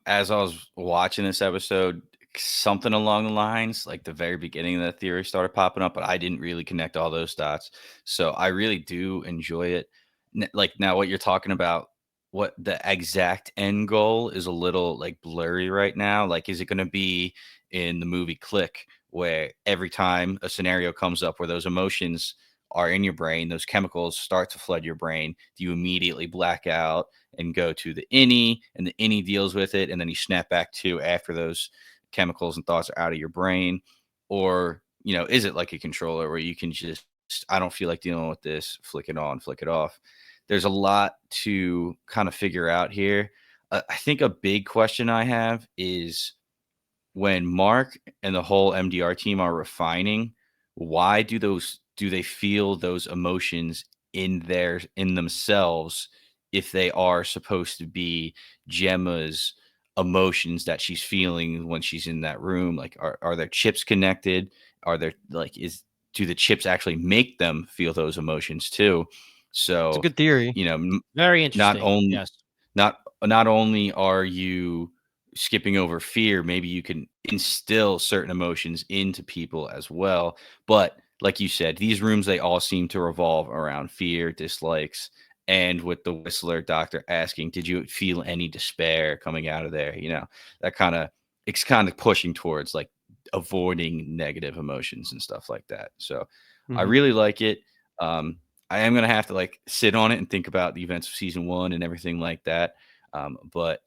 As I was watching this episode, something along the lines, like the very beginning of that theory started popping up, but I didn't really connect all those dots. So I really do enjoy it. Like now, what you're talking about, what the exact end goal is a little like blurry right now. Like, is it going to be in the movie Click, where every time a scenario comes up where those emotions are in your brain, those chemicals start to flood your brain, do you immediately black out and go to the innie, and the innie deals with it, and then you snap back to after those chemicals and thoughts are out of your brain? Or, is it like a controller where you can just, I don't feel like dealing with this, flick it on, flick it off? There's a lot to kind of figure out here. I think a big question I have is, when Mark and the whole MDR team are refining, why do they feel those emotions in themselves if they are supposed to be Gemma's emotions that she's feeling when she's in that room? Like, are there chips connected? Are there do the chips actually make them feel those emotions too? It's a So, good theory. Very not interesting. only Yes. not only are you skipping over fear, maybe you can instill certain emotions into people as well. But like you said, these rooms, they all seem to revolve around fear, dislikes, and with the Whistler doctor asking, did you feel any despair coming out of there? That it's kind of pushing towards like avoiding negative emotions and stuff like that. So I Mhm. really like it. I am gonna have to like sit on it and think about the events of season 1 and everything like that. But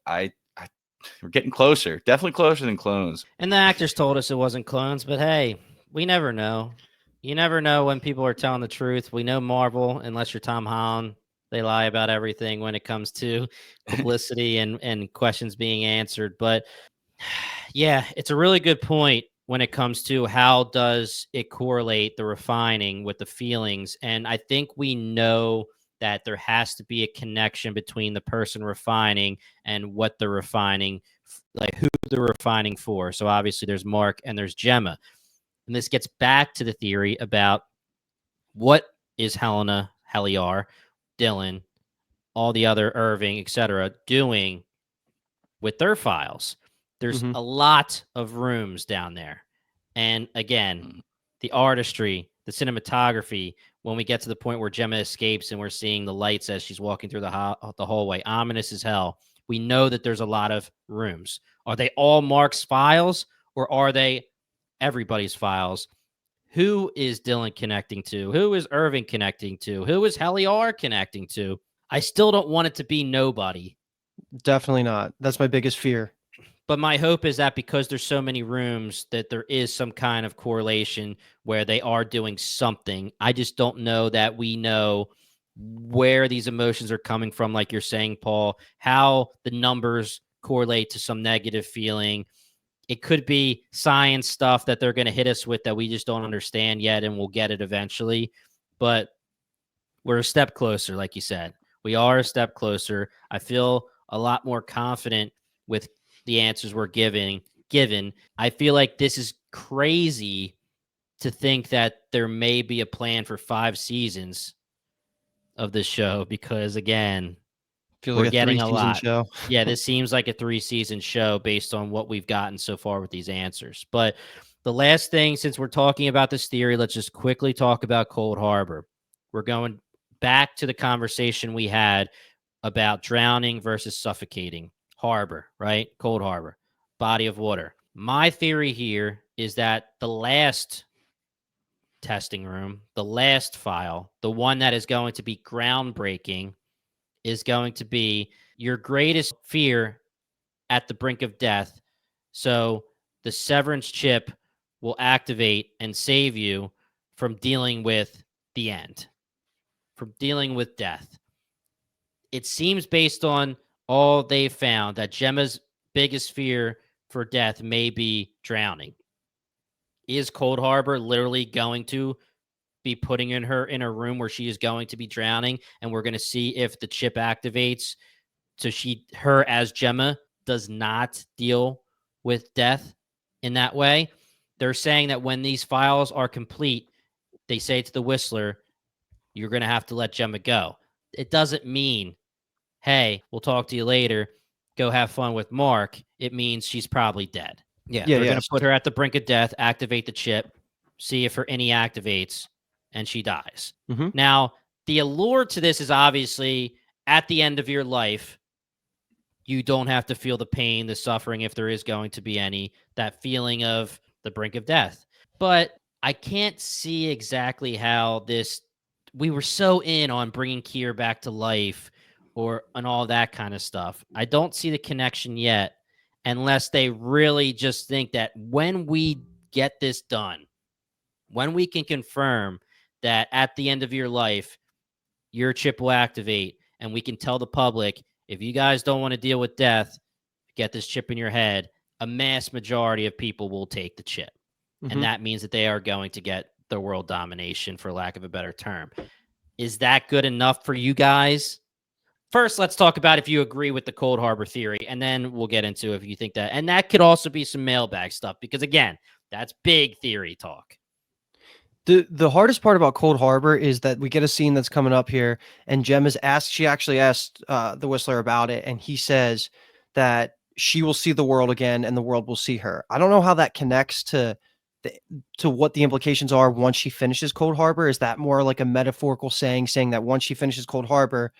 we're getting closer, definitely closer than clones. And the actors told us it wasn't clones, but hey, we never know. You never know when people are telling the truth. We know Marvel, unless you're Tom Holland, they lie about everything when it comes to publicity and questions being answered. But yeah, it's a really good point when it comes to how does it correlate the refining with the feelings. And I think we know that there has to be a connection between the person refining and what they're refining, like who they're refining for. So obviously there's Mark and there's Gemma. And this gets back to the theory about what is Helena, Heliar, Dylan, all the other Irving, etc., doing with their files. There's Mhm. a lot of rooms down there. And again, the artistry, the cinematography, when we get to the point where Gemma escapes and we're seeing the lights as she's walking through the hallway, ominous as hell. We know that there's a lot of rooms. Are they all Mark's files or are they everybody's files? Who is Dylan connecting to? Who is Irving connecting to? Who is Heliar connecting to? I still don't want it to be nobody. Definitely not. That's my biggest fear. But my hope is that because there's so many rooms that there is some kind of correlation where they are doing something. I just don't know that we know where these emotions are coming from, like you're saying, Paul, how the numbers correlate to some negative feeling. It could be science stuff that they're going to hit us with that we just don't understand yet, and we'll get it eventually. But we're a step closer, like you said. We are a step closer. I feel a lot more confident with the answers we're given. I feel like this is crazy to think that there may be a plan for 5 seasons of this show because again, Feel we're like a getting a 3-season lot. show. Yeah, this seems like a 3-season show based on what we've gotten so far with these answers. But the last thing, since we're talking about this theory, let's just quickly talk about Cold Harbor. We're going back to the conversation we had about drowning versus suffocating. Harbor, right? Cold Harbor, body of water. My theory here is that the last testing room, the last file, the one that is going to be groundbreaking, is going to be your greatest fear at the brink of death. So the severance chip will activate and save you from dealing with the end, from dealing with death. It seems based on all they found that Gemma's biggest fear for death may be drowning. Is Cold Harbor literally going to be putting her in a room where she is going to be drowning, and we're going to see if the chip activates so her as Gemma does not deal with death in that way? They're saying that when these files are complete, they say to the Whistler, you're going to have to let Gemma go. It doesn't mean, hey, we'll talk to you later, go have fun with Mark. It means she's probably dead. Yeah, they're going to put her at the brink of death, activate the chip, see if her innie activates, and she dies. Mm-hmm. Now, the allure to this is obviously at the end of your life, you don't have to feel the pain, the suffering, if there is going to be any, that feeling of the brink of death. But I can't see exactly how we were so in on bringing Kier back to life and all that kind of stuff. I don't see the connection yet unless they really just think that when we get this done, when we can confirm that at the end of your life, your chip will activate and we can tell the public, if you guys don't want to deal with death, get this chip in your head, a mass majority of people will take the chip. Mm-hmm. And that means that they are going to get the world domination, for lack of a better term. Is that good enough for you guys? First, let's talk about if you agree with the Cold Harbor theory, and then we'll get into if you think that. And that could also be some mailbag stuff, because again, that's big theory talk. The hardest part about Cold Harbor is that we get a scene that's coming up here, and she actually asked the Whistler about it, and he says that she will see the world again and the world will see her. I don't know how that connects to what the implications are once she finishes Cold Harbor. Is that more like a metaphorical saying that once she finishes Cold Harbor,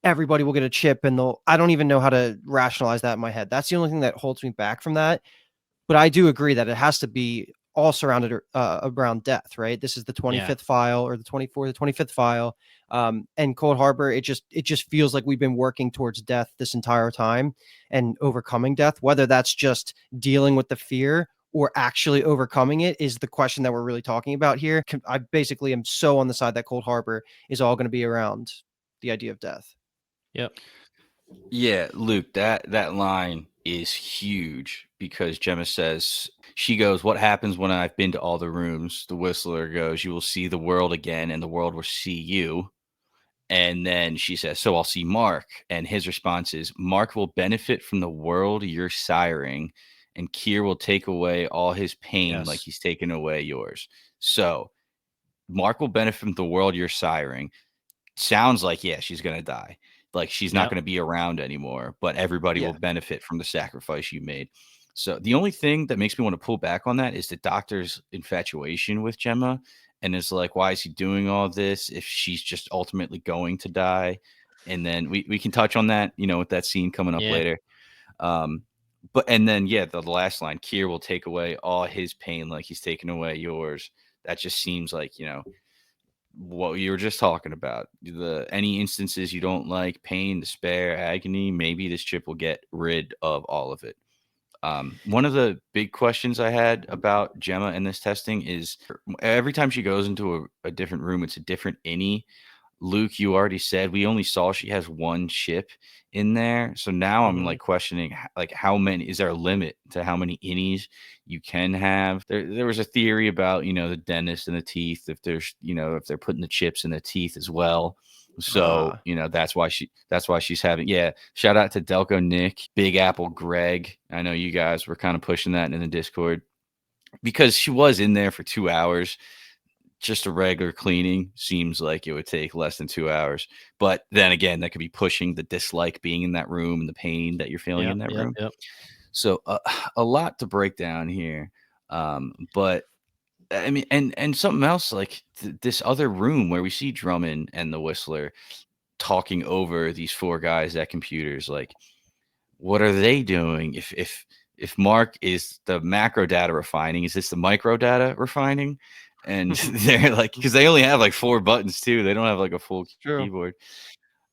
everybody will get a chip, and I don't even know how to rationalize that in my head. That's the only thing that holds me back from that. But I do agree that it has to be all surrounded around death, right? This is the 25th file, or the 25th file. And Cold Harbor, it just feels like we've been working towards death this entire time and overcoming death. Whether that's just dealing with the fear or actually overcoming it is the question that we're really talking about here. I basically am so on the side that Cold Harbor is all going to be around the idea of death. Yep. Yeah, Luke, that line is huge because Gemma says, she goes, what happens when I've been to all the rooms? The Whistler goes, you will see the world again and the world will see you. And then she says, so I'll see Mark. And his response is, Mark will benefit from the world you're siring, and Kier will take away all his pain like he's taken away yours. So Mark will benefit from the world you're siring. Sounds like, yeah, she's going to die. Like she's not going to be around anymore, but everybody will benefit from the sacrifice you made. So the only thing that makes me want to pull back on that is the doctor's infatuation with Gemma, and is like, why is he doing all this if she's just ultimately going to die? And then we can touch on that, with that scene coming up later. And then, the last line, Kier will take away all his pain like he's taken away yours. That just seems like, what you were just talking about, any instances you don't like, pain, despair, agony, maybe this chip will get rid of all of it. One of the big questions I had about Gemma in this testing is every time she goes into a different room, it's a different innie. Luke, you already said we only saw she has one chip in there. So now I'm like questioning, like, how many, is there a limit to how many innies you can have? There was a theory about, the dentist and the teeth, if there's, if they're putting the chips in the teeth as well. So, that's why she's having, shout out to Delco Nick, Big Apple Greg. I know you guys were kind of pushing that in the Discord because she was in there for 2 hours. Just a regular cleaning seems like it would take less than 2 hours. But then again, that could be pushing the dislike being in that room and the pain that you're feeling in that room. Yep. So a lot to break down here. But I mean, and something else, like this other room where we see Drummond and the Whistler talking over these four guys at computers, like, what are they doing? If Mark is the macro data refining, is this the micro data refining? and they're like, because they only have like 4 buttons too. They don't have like a full True. keyboard.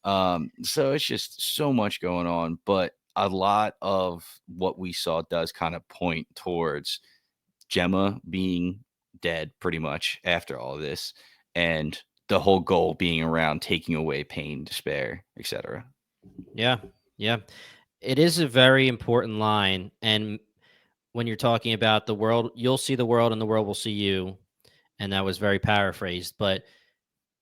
So it's just so much going on, but a lot of what we saw does kind of point towards Gemma being dead pretty much after all of this, and the whole goal being around taking away pain, despair, etc. Yeah. Yeah. It is a very important line. And when you're talking about the world, you'll see the world and the world will see you. And that was very paraphrased. But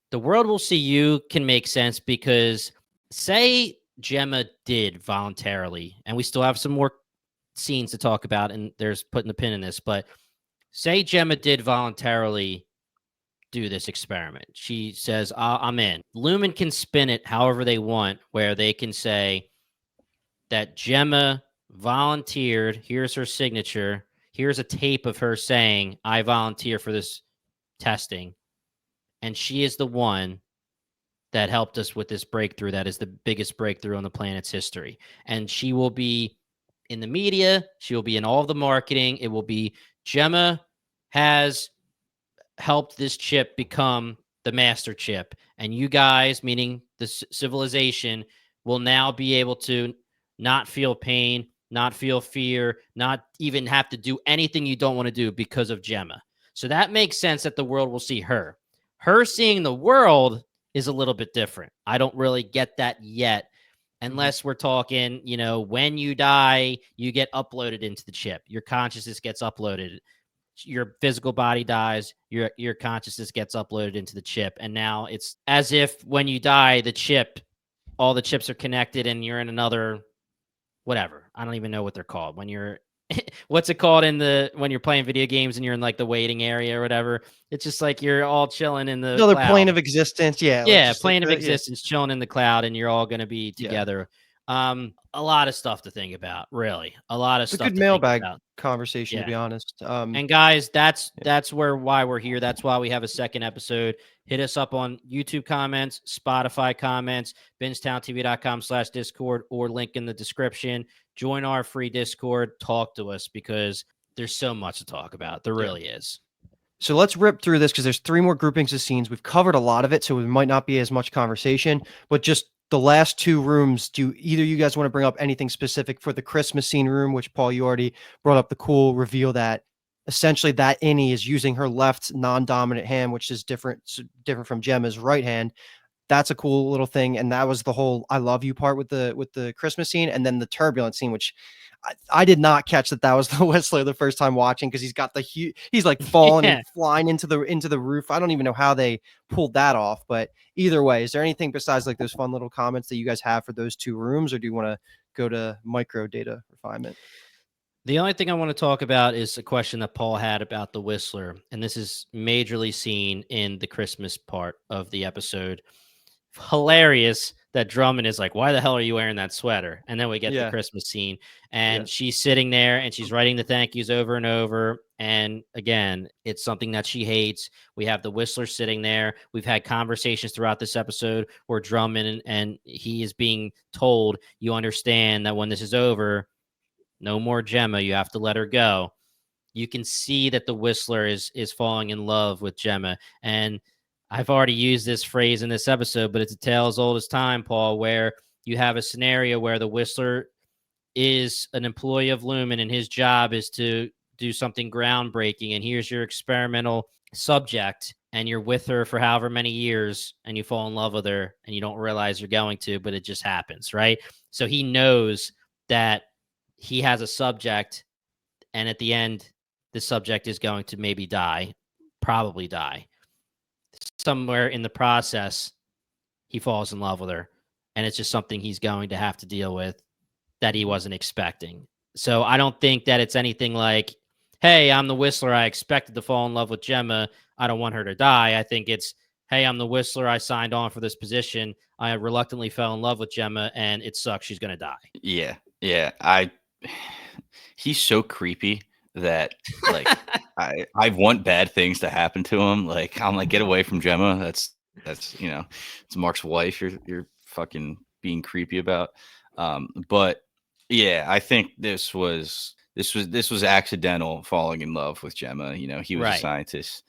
the world will see you can make sense because say Gemma did voluntarily, and we still have some more scenes to talk about, and there's putting the pin in this, but say Gemma did voluntarily do this experiment. She says, I'm in. Lumen can spin it however they want, where they can say that Gemma volunteered. Here's her signature. Here's a tape of her saying, I volunteer for this testing. And she is the one that helped us with this breakthrough. That is the biggest breakthrough on the planet's history. And she will be in the media. She will be in all of the marketing. It will be Gemma has helped this chip become the master chip. And you guys, meaning the civilization, will now be able to not feel pain, not feel fear, not even have to do anything you don't want to do because of Gemma. So that makes sense that the world will see her. Her seeing the world is a little bit different. I don't really get that yet, unless we're talking, when you die, you get uploaded into the chip. Your consciousness gets uploaded. Your physical body dies, your consciousness gets uploaded into the chip. And now it's as if when you die, all the chips are connected and you're in another, whatever. I don't even know what they're called. When you're, what's it called when you're playing video games and you're in like the waiting area or whatever. It's just like you're all chilling in the Another cloud. plane of existence. Yeah. Yeah, plane of existence, chilling in the cloud, and you're all going to be together. Yeah. A lot of stuff to think about, really. A lot of It's a stuff good to mailbag think about. conversation, to be honest. And guys, that's why we're here. That's why we have a second episode. Hit us up on YouTube comments, Spotify comments, bingetowntv.com/Discord, or link in the description. Join our free Discord. Talk to us because there's so much to talk about. There really is. So let's rip through this because there's 3 more groupings of scenes. We've covered a lot of it, so it might not be as much conversation, but just the last 2 rooms. Do either you guys want to bring up anything specific for the Christmas scene room, which Paul, you already brought up the cool reveal that essentially that Innie is using her left non-dominant hand, which is different from Gemma's right hand. That's a cool little thing. And that was the whole I love you part with the Christmas scene. And then the turbulent scene, which I did not catch that was the Whistler the first time watching, because he's got he's like falling and flying into the roof. I don't even know how they pulled that off. But either way, is there anything besides like those fun little comments that you guys have for those 2 rooms, or do you want to go to micro data refinement? The only thing I want to talk about is a question that Paul had about the Whistler, and this is majorly seen in the Christmas part of the episode. Hilarious that Drummond is like, why the hell are you wearing that sweater? And then we get the Christmas scene, and she's sitting there and she's writing the thank yous over and over. And again, it's something that she hates. We have the Whistler sitting there. We've had conversations throughout this episode where Drummond and he is being told, you understand that when this is over, no more Gemma. You have to let her go. You can see that the Whistler is falling in love with Gemma. And I've already used this phrase in this episode, but it's a tale as old as time, Paul, where you have a scenario where the Whistler is an employee of Lumen and his job is to do something groundbreaking. And here's your experimental subject, and you're with her for however many years, and you fall in love with her and you don't realize you're going to, but it just happens, right? So he knows that he has a subject, and at the end, the subject is going to maybe die, probably die. Somewhere in the process, he falls in love with her, and it's just something he's going to have to deal with that he wasn't expecting. So I don't think that it's anything like, hey, I'm the Whistler. I expected to fall in love with Gemma. I don't want her to die. I think it's, hey, I'm the Whistler. I signed on for this position. I reluctantly fell in love with Gemma, and it sucks. She's going to die. Yeah. He's so creepy that like I want bad things to happen to him. Like I'm like, get away from Gemma. That's it's Mark's wife. You're fucking being creepy about. But yeah, I think this was accidental falling in love with Gemma. He was a scientist.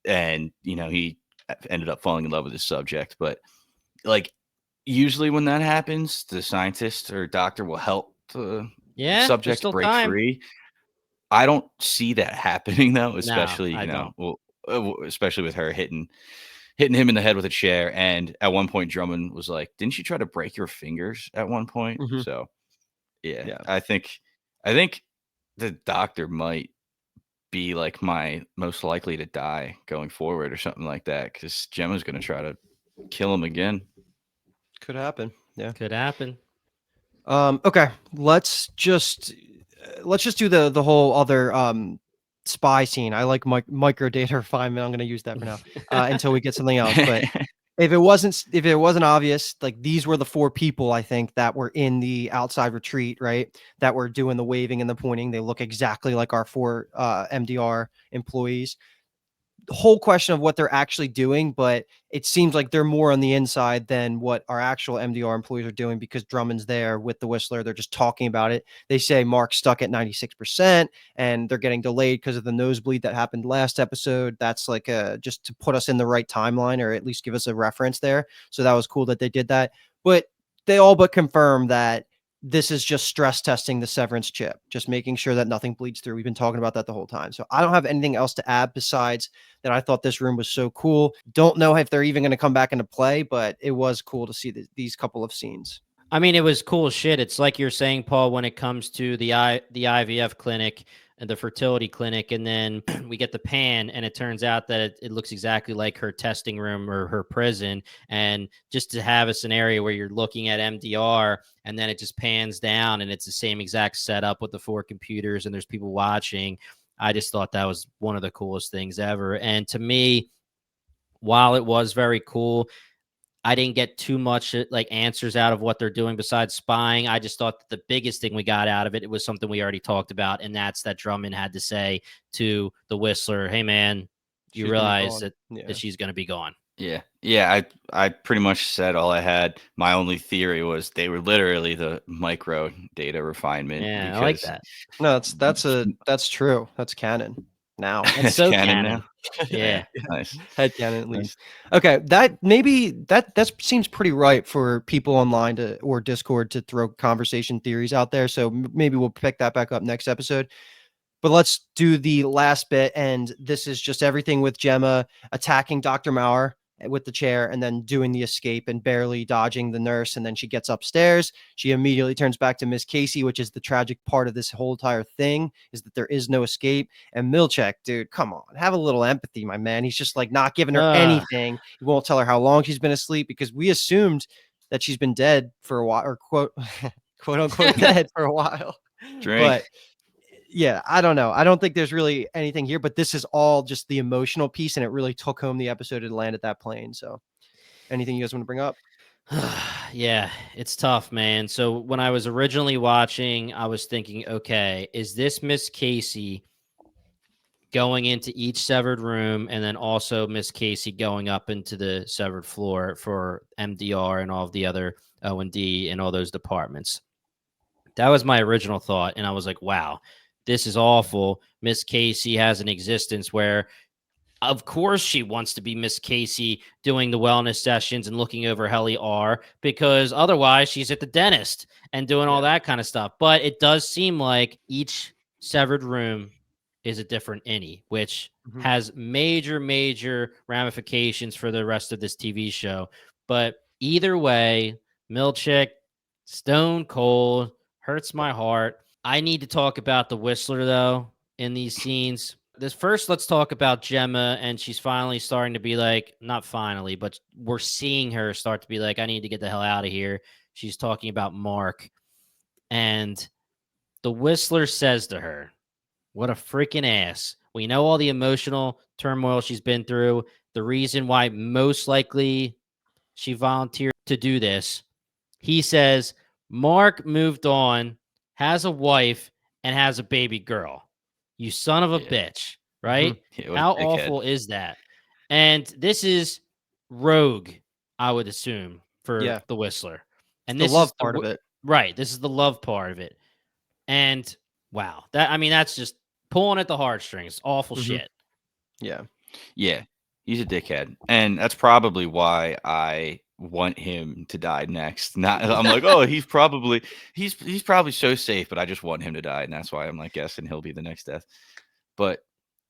and he ended up falling in love with his subject. But like usually when that happens, the scientist or doctor will help the Yeah, there's subject still break time. free. I don't see that happening though, No, especially I don't. especially with her hitting him in the head with a chair. And at one point, Drummond was like, "Didn't you try to break your fingers at one point?" Mhm. So yeah, Yeah. I think the doctor might be like my most likely to die going forward or something like that, because Gemma's going to try to kill him again. Could happen. Yeah. Could happen. Okay. Let's just do the whole other spy scene. I like micro data refinement. I'm going to use that for now until we get something else. But if it wasn't obvious, like these were the 4 people I think that were in the outside retreat, right? That were doing the waving and the pointing. They look exactly like our 4 MDR employees. The whole question of what they're actually doing, but it seems like they're more on the inside than what our actual MDR employees are doing, because Drummond's there with the Whistler. They're just talking about it. They say Mark's stuck at 96% and they're getting delayed because of the nosebleed that happened last episode. That's like just to put us in the right timeline, or at least give us a reference there. So that was cool that they did that. But they all but confirm that this is just stress testing the Severance chip, just making sure that nothing bleeds through. We've been talking about that the whole time. So I don't have anything else to add besides that I thought this room was so cool. Don't know if they're even going to come back into play, but it was cool to see these couple of scenes. I mean, it was cool shit. It's like you're saying, Paul, when it comes to the IVF clinic and the fertility clinic, and then we get the pan, and it turns out that it looks exactly like her testing room or her prison. And just to have a scenario where you're looking at MDR, and then it just pans down, and it's the same exact setup with the 4 computers, and there's people watching. I just thought that was one of the coolest things ever. And to me, while it was very cool, I didn't get too much like answers out of what they're doing besides spying. I just thought that the biggest thing we got out of it, it was something we already talked about, and that's that Drummond had to say to the Whistler, "Hey man, you She's gonna be realize gone. that she's going to be gone." Yeah. I pretty much said all I had. My only theory was they were literally the micro data refinement, Yeah, I like because that. No, that's true. That's canon now. That's it's so canon canon. now. Yeah. Nice. Head canon at Nice. least. Okay, that seems pretty right for people online or Discord to throw conversation theories out there. So maybe we'll pick that back up next episode. But let's do the last bit, and this is just everything with Gemma attacking Dr. Maurer with the chair and then doing the escape and barely dodging the nurse, and then she gets upstairs. She immediately turns back to Miss Casey, which is the tragic part of this whole entire thing, is that there is no escape. And Milchek, dude, come on, have a little empathy, my man. He's just like not giving her anything. He won't tell her how long she's been asleep, because we assumed that she's been dead for a while, or quote unquote dead for a while. Drink. But yeah, I don't know. I don't think there's really anything here, but this is all just the emotional piece, and it really took home the episode to land at that plane. So, anything you guys want to bring up? Yeah, it's tough, man. So when I was originally watching, I was thinking, okay, is this Miss Casey going into each severed room, and then also Miss Casey going up into the severed floor for MDR and all of the other O&D and all those departments? That was my original thought, and I was like, wow, this is awful. Miss Casey has an existence where, of course, she wants to be Miss Casey doing the wellness sessions and looking over Helly R, because otherwise she's at the dentist and doing all that kind of stuff. But it does seem like each severed room is a different innie, which has major ramifications for the rest of this TV show. But either way, Milchick, stone cold, hurts my heart. I need to talk about the Whistler, though, in these scenes. Let's talk about Gemma, and she's finally starting to be like, not finally, but we're seeing her start to be like, I need to get the hell out of here. She's talking about Mark, and the Whistler says to her, what a freaking ass. We know all the emotional turmoil she's been through, the reason why most likely she volunteered to do this. He says, Mark moved on, has a wife, and has a baby girl. You son of a bitch, right? Yeah, How awful is that? And this is rogue, I would assume, for the Whistler. And the this love is part of it. Right. This is the love part of it. And wow, that's just pulling at the heartstrings. Awful shit. Yeah. Yeah. He's a dickhead, and that's probably why I want him to die next. Not, I'm like, oh, he's probably so safe, but I just want him to die, and that's why I'm like guessing he'll be the next death. But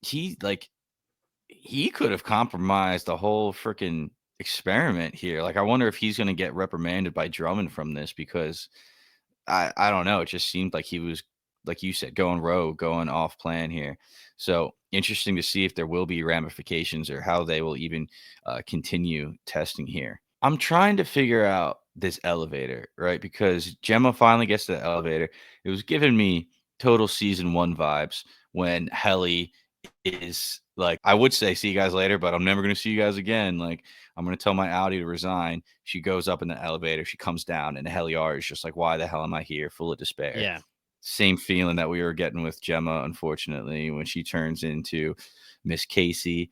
he like he could have compromised the whole freaking experiment here. Like, I wonder if he's gonna get reprimanded by Drummond from this because I don't know. It just seemed like he was, like you said, going rogue, going off plan here. So interesting to see if there will be ramifications or how they will even continue testing here. I'm trying to figure out this elevator, right? Because Gemma finally gets to the elevator. It was giving me total season one vibes when Helly is like, I would say see you guys later, but I'm never going to see you guys again. Like, I'm going to tell my Audi to resign. She goes up in the elevator. She comes down, and Heliar is just like, why the hell am I here? Full of despair. Yeah. Same feeling that we were getting with Gemma, unfortunately, when she turns into Miss Casey.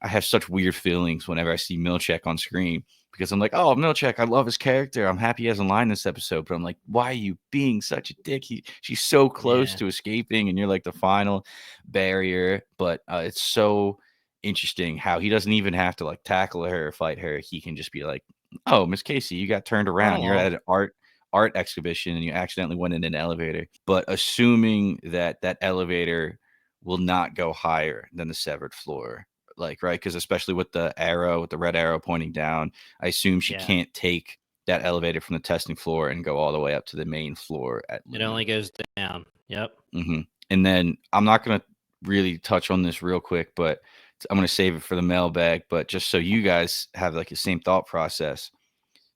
I have such weird feelings whenever I see Milchek on screen because I'm like, oh, Milchek, I love his character. I'm happy he has a line this episode. But I'm like, why are you being such a dick? She's so close Yeah. to escaping, and you're like the final barrier. But it's so interesting how he doesn't even have to like tackle her or fight her. He can just be like, oh, Miss Casey, you got turned Run around. You're along. at an art exhibition and you accidentally went in an elevator. But assuming that that elevator will not go higher than the severed floor, like, right? Because especially with the arrow, with the red arrow pointing down, I assume she Yeah. can't take that elevator from the testing floor and go all the way up to the main floor at It Luna. only goes down. Yep. And then I'm not going to really touch on this real quick, but I'm going to save it for the mailbag. But just so you guys have like the same thought process,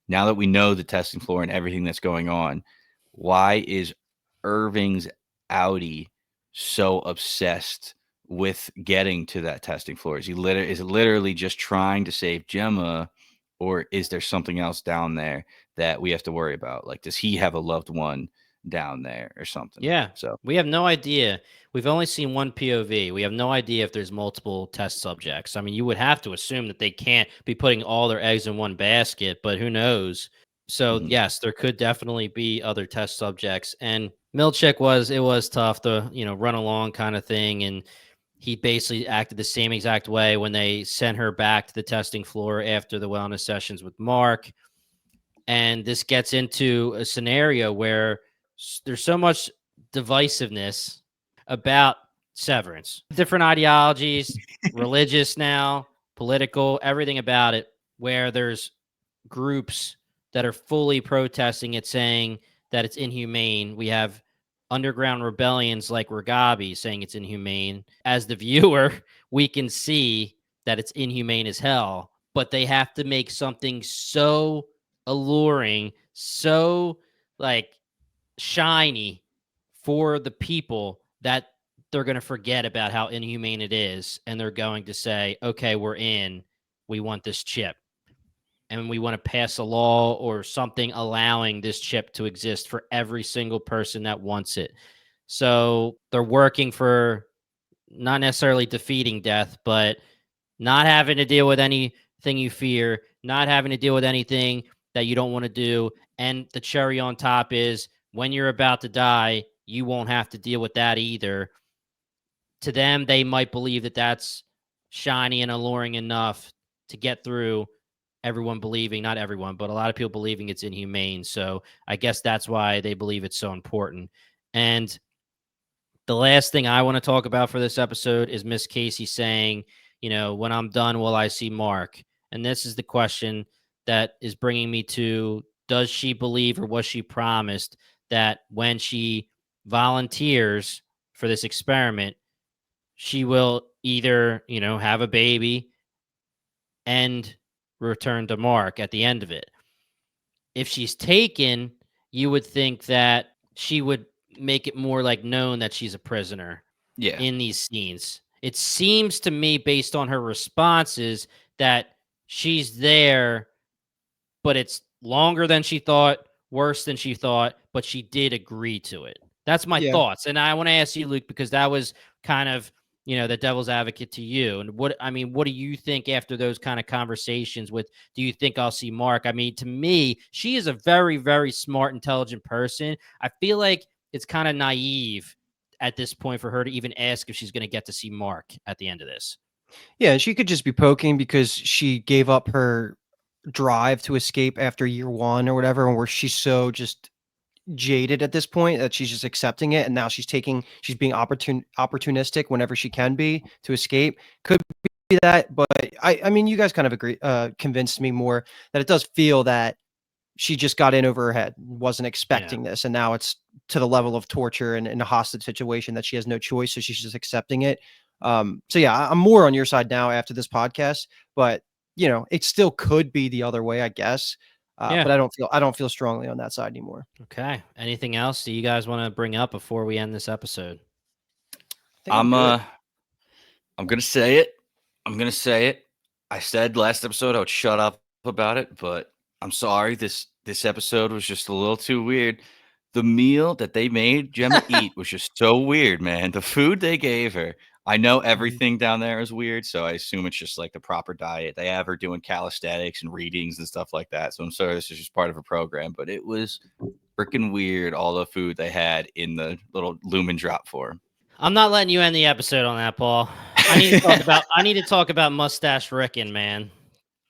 now that we know the testing floor and everything that's going on, why is Irving's Audi so obsessed with getting to that testing floor? Is it literally just trying to save Gemma, or is there something else down there that we have to worry about? Like, does he have a loved one down there or something? Yeah. So We have no idea. We've only seen one POV. We have no idea if there's multiple test subjects. I mean, you would have to assume that they can't be putting all their eggs in one basket, but who knows? So, yes, there could definitely be other test subjects. And Milchek was tough to, run along kind of thing. And he basically acted the same exact way when they sent her back to the testing floor after the wellness sessions with Mark. And this gets into a scenario where there's so much divisiveness about Severance. Different ideologies, religious now, political, everything about it, where there's groups that are fully protesting it, saying that it's inhumane. We have underground rebellions like Ragabi saying it's inhumane. As the viewer, we can see that it's inhumane as hell, but they have to make something so alluring, so like shiny for the people that they're going to forget about how inhumane it is. And they're going to say, okay, we're in, we want this chip. And we want to pass a law or something allowing this chip to exist for every single person that wants it. So they're working for not necessarily defeating death, but not having to deal with anything you fear, not having to deal with anything that you don't want to do. And the cherry on top is when you're about to die, you won't have to deal with that either. To them, they might believe that that's shiny and alluring enough to get through everyone believing, not everyone, but a lot of people believing it's inhumane. So I guess that's why they believe it's so important. And the last thing I want to talk about for this episode is Miss Casey saying, when I'm done, will I see Mark? And this is the question that is bringing me to, does she believe or was she promised that when she volunteers for this experiment, she will either, have a baby and return to Mark at the end of it? If she's taken, you would think that she would make it more like known that she's a prisoner yeah, in these scenes. It seems to me, based on her responses, that she's there, but it's longer than she thought, worse than she thought, but she did agree to it. That's my Yeah. thoughts. And I want to ask you, Luke, because that was kind of, the devil's advocate to you. And what do you think after those kind of conversations with, do you think I'll see Mark? I mean, to me, she is a very, very smart, intelligent person. I feel like it's kind of naive at this point for her to even ask if she's going to get to see Mark at the end of this. Yeah, and she could just be poking because she gave up her drive to escape after year one or whatever, and where she's so just jaded at this point that she's just accepting it, and now she's being opportunistic whenever she can be to escape. Could be that, but I mean, you guys kind of agree, convinced me more that it does feel that she just got in over her head, wasn't expecting this, and now it's to the level of torture and in a hostage situation that she has no choice, so she's just accepting it. So yeah, I'm more on your side now after this podcast, but it still could be the other way, I guess. But I don't feel strongly on that side anymore. Okay. Anything else that you guys want to bring up before we end this episode? I think I'm good. I'm gonna say it. I said last episode I would shut up about it, but I'm sorry. This episode was just a little too weird. The meal that they made Gemma eat was just so weird, man. The food they gave her. I know everything down there is weird, so I assume it's just like the proper diet. They have her doing calisthenics and readings and stuff like that. So I'm sorry this is just part of a program, but it was freaking weird, all the food they had in the little lumen drop form. I'm not letting you end the episode on that, Paul. I need to talk about Mustache Ricken, man.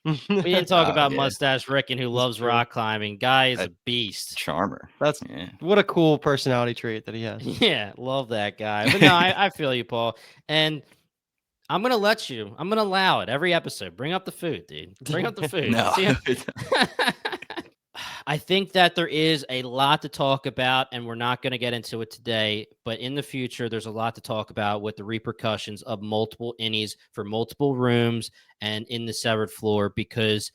We didn't talk about Mustache Ricken, who loves rock climbing. Guy is a beast. Charmer. What a cool personality trait that he has. Yeah, love that guy. But no, I feel you, Paul. And I'm going to allow it every episode. Bring up the food, dude. Bring up the food. No. I think that there is a lot to talk about, and we're not going to get into it today, but in the future, there's a lot to talk about with the repercussions of multiple innies for multiple rooms and in the severed floor, because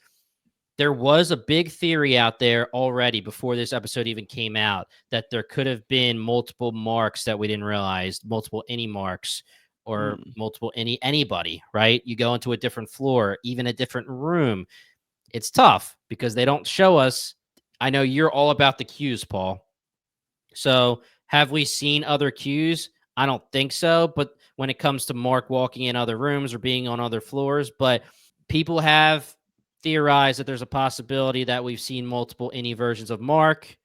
there was a big theory out there already before this episode even came out that there could have been multiple marks that we didn't realize, multiple innie marks or multiple anybody, right? You go into a different floor, even a different room. It's tough because they don't show us. I know you're all about the cues, Paul. So have we seen other cues? I don't think so. But when it comes to Mark walking in other rooms or being on other floors, but people have theorized that there's a possibility that we've seen multiple innie versions of Mark,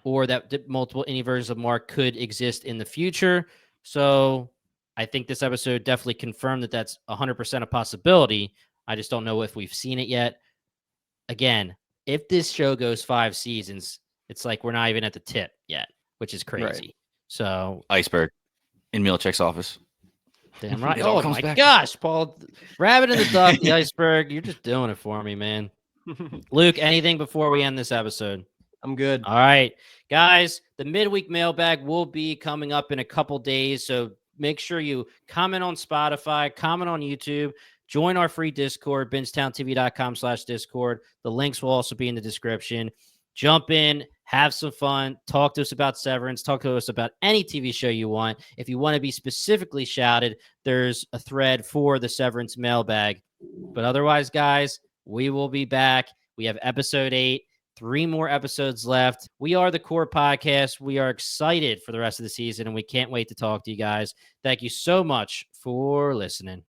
or that multiple innie versions of Mark could exist in the future. So I think this episode definitely confirmed that that's 100% a possibility. I just don't know if we've seen it yet. Again, if this show goes 5 seasons, it's like we're not even at the tip yet, which is crazy. Right. So iceberg in Milchick's office. Damn right. Oh my gosh, Paul. Rabbit in the duck, the iceberg. You're just doing it for me, man. Luke, anything before we end this episode? I'm good. All right. Guys, the midweek mailbag will be coming up in a couple days. So make sure you comment on Spotify, comment on YouTube. Join our free Discord, bingetowntv.com/Discord. The links will also be in the description. Jump in, have some fun, talk to us about Severance, talk to us about any TV show you want. If you want to be specifically shouted, there's a thread for the Severance mailbag. But otherwise, guys, we will be back. We have episode 8, 3 more episodes left. We are the Core Podcast. We are excited for the rest of the season, and we can't wait to talk to you guys. Thank you so much for listening.